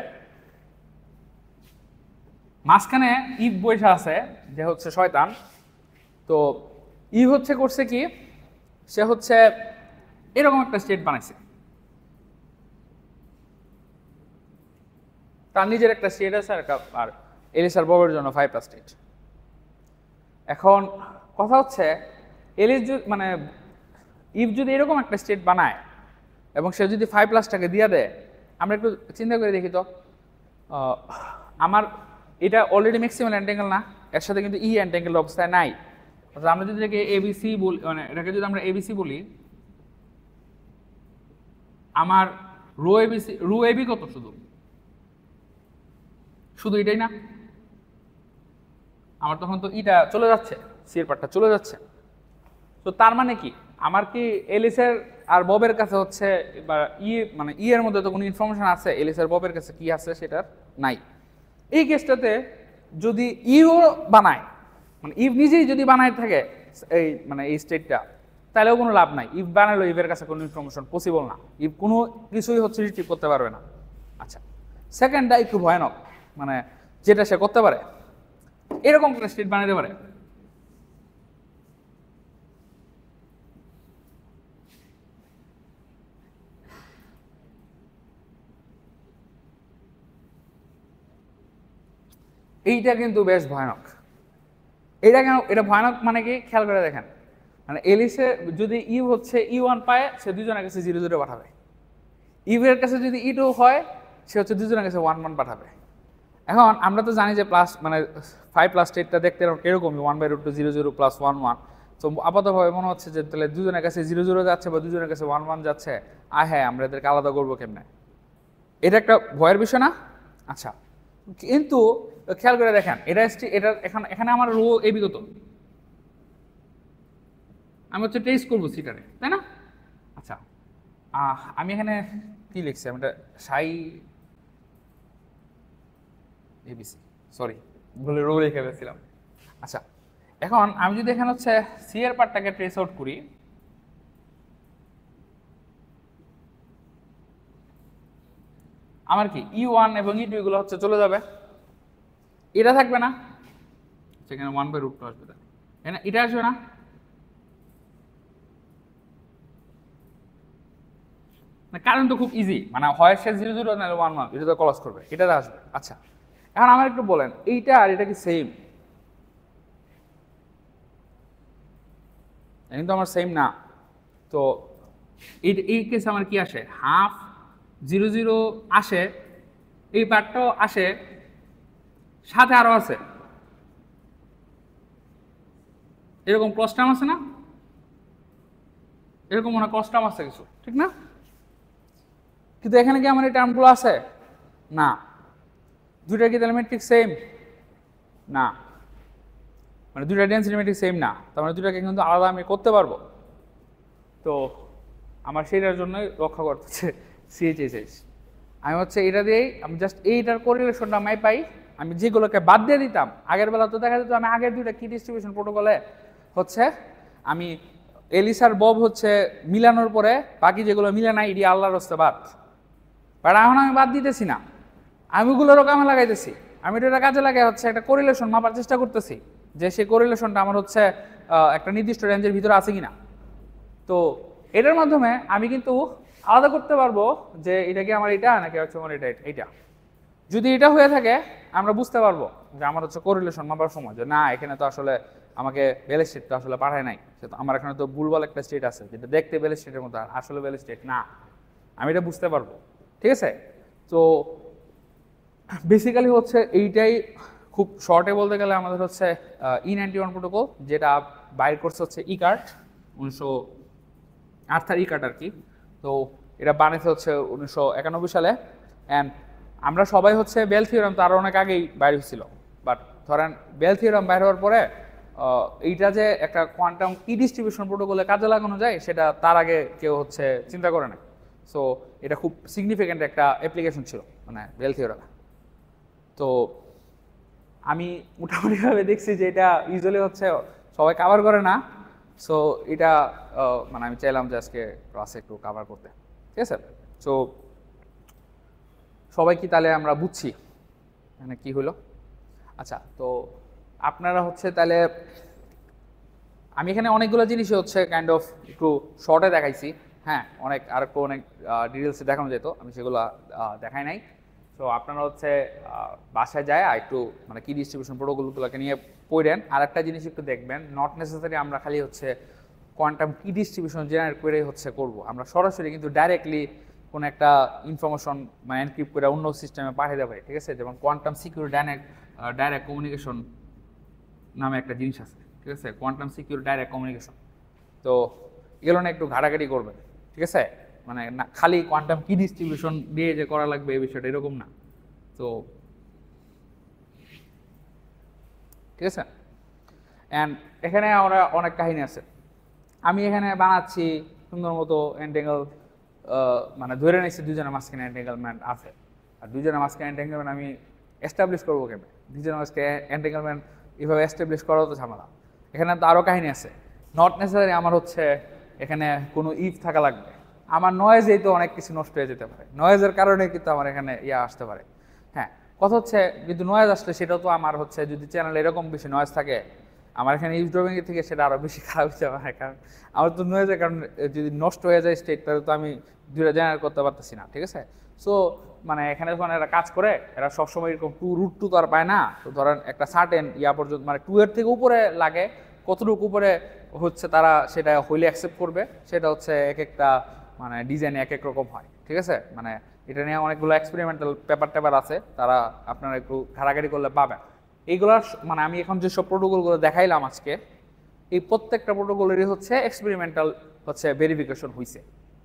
মাঝখানে ইভ বৈশা আছে যে হচ্ছে শয়তান। তো ইভ হচ্ছে করছে কি, সে হচ্ছে এরকম একটা স্টেট বানাইছে, তার নিজের একটা স্টেট আছে আর এলিসার ববের জন্য 5টা স্টেট। এখন কথা হচ্ছে এলিস মানে ইভ যদি এরকম একটা স্টেট বানায় এবং সে যদি 5+টাকে দিয়ে দেয়, আমরা একটু চিন্তা করে দেখি তো, আমার এটা অলরেডি ম্যাক্সিমাল এন্টেঙ্গেল না, এর সাথে কিন্তু ই এন্টেঙ্গেল অবস্থায় নাই। অর্থাৎ আমরা যদি এটাকে এবিসি বলি, মানে এটাকে যদি আমরা এবিসি বলি, আমার রো এবি কত? শুধু এটাই না, আমার তখন তো ইটা চলে যাচ্ছে, সি এর পার্টটা চলে যাচ্ছে। তো তার মানে কি, আমার কি এলিসের আর ববের কাছে হচ্ছে বা মানে এর মধ্যে তো কোনো ইনফরমেশন আছে? এলিসের ববের কাছে কি আছে সেটার নাই। এই কেসটাতে যদি ইও বানায়, মানে ইভ নিজেই যদি বানায় থাকে এই মানে এই স্টেটটা, তাহলেও কোনো লাভ নাই। ইভ বানালো, ইভের কাছে কোনো ইনফরমেশন পসিবল না, ইভ কোনো কিছুই হচ্ছে রিট্রিভ করতে পারবে না। আচ্ছা, সেকেন্ডটা একটু ভয়ানক, মানে যেটা সে করতে পারে এরকম একটা স্টেট বানাতে পারে। এইটা কিন্তু বেশ ভয়ানক। এটা কেন এটা ভয়ানক মানে কি, খেয়াল করে দেখেন। মানে এলিসে যদি ইউ হচ্ছে E1 পায়, সে দুজনের কাছে 0 পাঠাবে। ইভের কাছে যদি E2 হয়, সে হচ্ছে দুজনের কাছে 1 পাঠাবে। এখন আমরা তো জানি যে প্লাস মানে 5+ স্টেটটা দেখতে এরকমই 1/√2 0 0 + 1 1। তো আপাতভাবে মনে হচ্ছে যে তাহলে দুজনের কাছে 0 0 যাচ্ছে বা দুজনের কাছে 1 1 যাচ্ছে, হ্যাঁ আমরা এদেরকে আলাদা করবো কেমনে? এটা একটা ভয়ের বিষয় না? আচ্ছা, কিন্তু খেয়াল করে দেখেন, এটা এখানে আমার রো এবি কত, আমি হচ্ছে টেস্ট করবো সিটারে, তাই না? আচ্ছা, আমি এখানে কি লিখছি, আমি এটা সাই এবিসি, সরি ভুলে রো লিখে ফেলেছিলাম। আচ্ছা, এখন আমি যদি এখানে হচ্ছে সি এর পার্টটাকে ট্রেস আউট করি, আমার কি E1 এবং E2 এগুলো হচ্ছে চলে যাবে, এটা থাকবে না, সেখানে 1/√2 আসবে, এটা আসবে না। কারণ তো খুব ইজি, মানে হয় সে 0 0 নাহলে 1 1, এটা তো ক্রস করবে, এটা আসবে। আচ্ছা, এখন আমার একটু বলেন, এইটা আর এটা কি সেম? কিন্তু আমার সেম না। তো এই কেসে আমার কি আসে, 1/2 0 0 আসে, এই পার্টটাও আসে, সাথে আরো আছে এরকম ক্রস টার্ম আছে না, এরকম মনে ক্রস টার্ম আছে কিছু, ঠিক না? কিন্তু এখানে কি আমার এই টার্মগুলো আছে? না। দুইটা কি তাহলে ম্যাট্রিক্স সেম? না, মানে দুইটা ডেন্সিটি ম্যাট্রিক্স সেম না, তার মানে দুইটাকে কিন্তু আলাদা আমি করতে পারবো। তো আমার সেইটার জন্যই রক্ষা করতেছে CHSH। আমি হচ্ছে এটা দিয়েই আমি জাস্ট এইটার কোরিলেশনটা আমি পাই। আমি যেগুলোকে বাদ দিয়ে দিতাম আগের বেলা, তো দেখা যেত আমি আগের দুইটা কি ডিস্ট্রিবিউশন প্রোটোকলে হচ্ছে আমি এলিসার বব হচ্ছে মিলানোর পরে বাকি যেগুলো মিলে নাই এটি আল্লাহর হস্তে বাদ, বাট এখন আমি বাদ দিতেছি না, আমি ওগুলোরও কামে লাগাইতেছি। আমি এটা কাজে লাগাই হচ্ছে একটা কোরিলেশন মাপার চেষ্টা করতেছি যে সেই কোরিলেশনটা আমার হচ্ছে একটা নির্দিষ্ট রেঞ্জের ভিতরে আছে কিনা। তো এটার মাধ্যমে আমি কিন্তু আলাদা করতে পারবো যে এটা কি আমার এটা নাকি হচ্ছে আমার এটা। যদি এটা হয়ে থাকে আমরা বুঝতে পারবো যে আমার হচ্ছে কোরিলেশন মাপার সময় যে না এখানে তো আসলে আমাকে বেল স্টেট তো আসলে পাঠায় নাই, আমার এখানে তো ভুলভাল একটা স্টেট আছে যেটা দেখতে বেল স্টেটের মতো আসলে বেল স্টেট না, আমি এটা বুঝতে পারবো। ঠিক আছে, তো বেসিক্যালি হচ্ছে এইটাই খুব শর্টে বলতে গেলে আমাদের হচ্ছে E91 প্রোটোকল, যেটা বাইর করছে হচ্ছে ইকার্ট 19 আর্থার ইকার্ট আর কি। তো এটা বানিয়েছে হচ্ছে 1991 সালে। অ্যান্ড আমরা সবাই হচ্ছে বেল থিওরাম তো আরও অনেক আগেই বাইর হয়েছিল, বাট ধরেন বেল থিওরাম বাইর হওয়ার পরে এইটা যে একটা কোয়ান্টাম কি ডিস্ট্রিবিউশন প্রোটোকলে কাজে লাগানো যায় সেটা তার আগে কেউ হচ্ছে চিন্তা করে না। সো এটা খুব সিগনিফিক্যান্ট একটা অ্যাপ্লিকেশন ছিল মানে বেল থিওরাম। তো আমি মোটামুটিভাবে দেখছি যে এটা ইউজুয়ালি হচ্ছে সবাই কাভার করে না। সো এটা মানে আমি চাইলাম যে আজকে ক্লাসে একটু কাভার করতে। ঠিক আছে, সো সবাই কি তাহলে আমরা বুঝছি মানে কি হলো? আচ্ছা, তো আপনারা হচ্ছে তাহলে আমি এখানে অনেকগুলো জিনিসই হচ্ছে কাইন্ড অফ একটু শর্টে দেখাইছি। হ্যাঁ, আর একটু অনেক ডিটেলসে দেখানো যেত, আমি সেগুলো দেখাই নাই। তো আপনারা হচ্ছে বাসায় যায় একটু মানে কি ডিস্ট্রিবিউশন প্রোটোকলগুলোকে নিয়ে পড়েন। আর একটা জিনিস একটু দেখবেন, নট নেসেসারি আমরা খালি হচ্ছে কোয়ান্টাম কি ডিস্ট্রিবিউশন জেনারেট করে হচ্ছে করব, আমরা সরাসরি কিন্তু ডাইরেক্টলি কোনো একটা ইনফরমেশন মানে এনক্রিপ্ট করে অন্য সিস্টেমে পাঠিয়ে দেবে। ঠিক আছে, যেমন কোয়ান্টাম সিকিউর ডাইরেক্ট কমিউনিকেশন নামে একটা জিনিস আছে। ঠিক আছে, কোয়ান্টাম সিকিউর ডাইরেক্ট কমিউনিকেশন। তো এগুলো না একটু ঘাটাঘাটি করবেন। ঠিক আছে, মানে না খালি কোয়ান্টাম কি ডিস্ট্রিবিউশন দিয়ে যে করা লাগবে এই বিষয়টা এরকম না। তো ঠিক আছে, অ্যান্ড এখানে আমরা অনেক কাহিনী আছে। আমি এখানে বানাচ্ছি সুন্দর মতো এন্টেঙ্গল, মানে ধরে নিচ্ছি দুজনের মাঝখানে এন্টেঙ্গলমেন্ট আছে, আর দুজনের মাঝখানে এন্টেঙ্গলমেন্ট আমি এস্টাবলিশ করবো কেমন? দুজনের মাঝখানে এন্টেঙ্গলমেন্ট এভাবে এস্টাবলিশ করাও তো ঝামেলা। এখানে তো আরও কাহিনী আছে। নট নেসেসারি আমার হচ্ছে এখানে কোনো ইফ থাকা লাগবে, আমার নয়েজেই তো অনেক কিছু নষ্ট হয়ে যেতে পারে, নয়েজের কারণে কিন্তু আমার এখানে আসতে পারে। হ্যাঁ, কথা হচ্ছে কিন্তু নয়েজ আসলে সেটাও তো আমার হচ্ছে যদি চ্যানেল এরকম বেশি নয়েজ থাকে আমার এখানে ইভড্রপিং এর থেকে সেটা আরও বেশি খারাপ হতে পারে, কারণ আমার তো নয়েজের কারণে যদি নষ্ট হয়ে যায় স্টেট তাহলে তো আমি দুইটা জেনারেট করতে পারতেছি না। ঠিক আছে, সো মানে এখানে যখন এরা কাজ করে এরা সবসময় এরকম √2 তো আর পায় না। তো ধরেন একটা সার্টেন পর্যন্ত মানে 2 এর থেকে উপরে লাগে, কতটুকু উপরে হচ্ছে তারা সেটা হইলে অ্যাকসেপ্ট করবে সেটা হচ্ছে এক একটা মানে ডিজাইন এক এক রকম হয়। ঠিক আছে, মানে এটা নিয়ে অনেকগুলো এক্সপেরিমেন্টাল পেপার আছে, তারা আপনারা একটু ঘাটাঘাটি করলে পাবেন। এইগুলার মানে আমি এখন যেসব প্রোটোকলগুলো দেখাইলাম আজকে, এই প্রত্যেকটা প্রোটোকলেরই হচ্ছে এক্সপেরিমেন্টাল হচ্ছে ভেরিফিকেশন হয়েছে।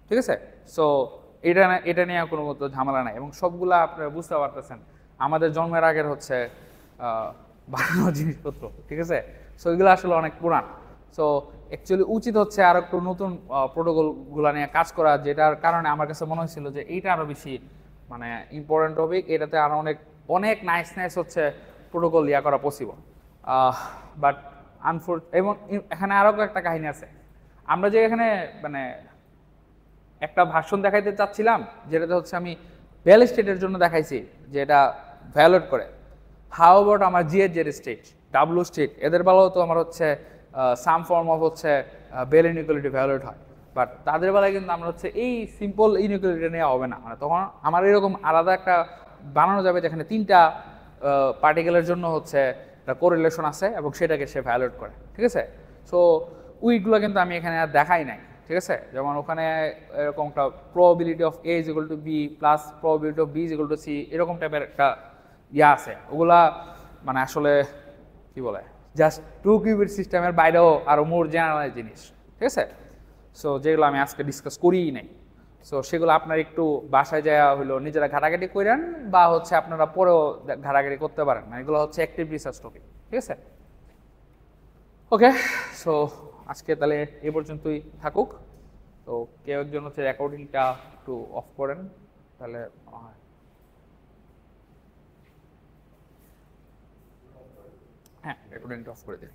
ঠিক আছে, সো এটা নিয়ে কোনো মতো ঝামেলা নাই, এবং সবগুলা আপনারা বুঝতে পারতেছেন আমাদের জন্মের আগের হচ্ছে বানানো জিনিসপত্র। ঠিক আছে, সো এগুলো আসলে অনেক পুরান। সো অ্যাকচুয়ালি উচিত হচ্ছে আর একটু নতুন প্রোটোকলগুলো নিয়ে কাজ করা, যেটার কারণে আমার কাছে মনে হয়েছিল যে এইটা আরও বেশি মানে ইম্পর্টেন্ট টপিক, এটাতে আরও অনেক অনেক নাইস হচ্ছে প্রোটোকল করা পসিবল। বাট এবং এখানে আরও একটা কাহিনী আছে। আমরা যে এখানে মানে একটা ভার্সন দেখাইতে চাচ্ছিলাম যেটাতে হচ্ছে আমি বেল স্টেটের জন্য দেখাইছি যে এটা ভ্যালিড করে, হাউ অ্যাবাউট আমার জিএর স্টেট ডাব্লু স্টেট এদের বেলাও তো আমার হচ্ছে সাম ফর্ম অফ হচ্ছে বেল ইনইকুয়ালিটি ভ্যালিড হয়, বাট তাদের বেলায় কিন্তু আমরা হচ্ছে এই সিম্পল ইনইকুয়ালিটি নেওয়া হবে না। মানে তখন আমার এরকম আলাদা একটা বানানো যাবে যেখানে 3টা পার্টিকেলের জন্য হচ্ছে একটা কোরিলেশন আছে এবং সেটাকে সে ভ্যালিড করে। ঠিক আছে, সো উইগুলো কিন্তু আমি এখানে আর দেখাই নাই। ঠিক আছে, যেমন ওখানে এরকম একটা probability of A = B plus probability of B = C এরকম টাইপের একটা আছে, ওগুলা মানে আসলে কি বলে জাস্ট 2 কিউবিট সিস্টেমের বাইরেও আরও মোর জেনারেল জিনিস। ঠিক আছে, সো যেগুলো আমি আজকে ডিসকাস করিই নাই। সো সেগুলো আপনার একটু বাসায় যাওয়া হলো নিজেরা ঘাটাঘাটি করেন বা হচ্ছে আপনারা পরেও ঘাটাঘাটি করতে পারেন, মানে এগুলো হচ্ছে অ্যাক্টিভ রিসার্চ টপিক। ঠিক আছে, ওকে, সো আজকে তাহলে এই পর্যন্তই থাকুক। তো কেউ একজন হচ্ছে রেকর্ডিংটা একটু অফ করেন তাহলে হ্যাঁ রেকর্ডিংটা অফ করে দিন।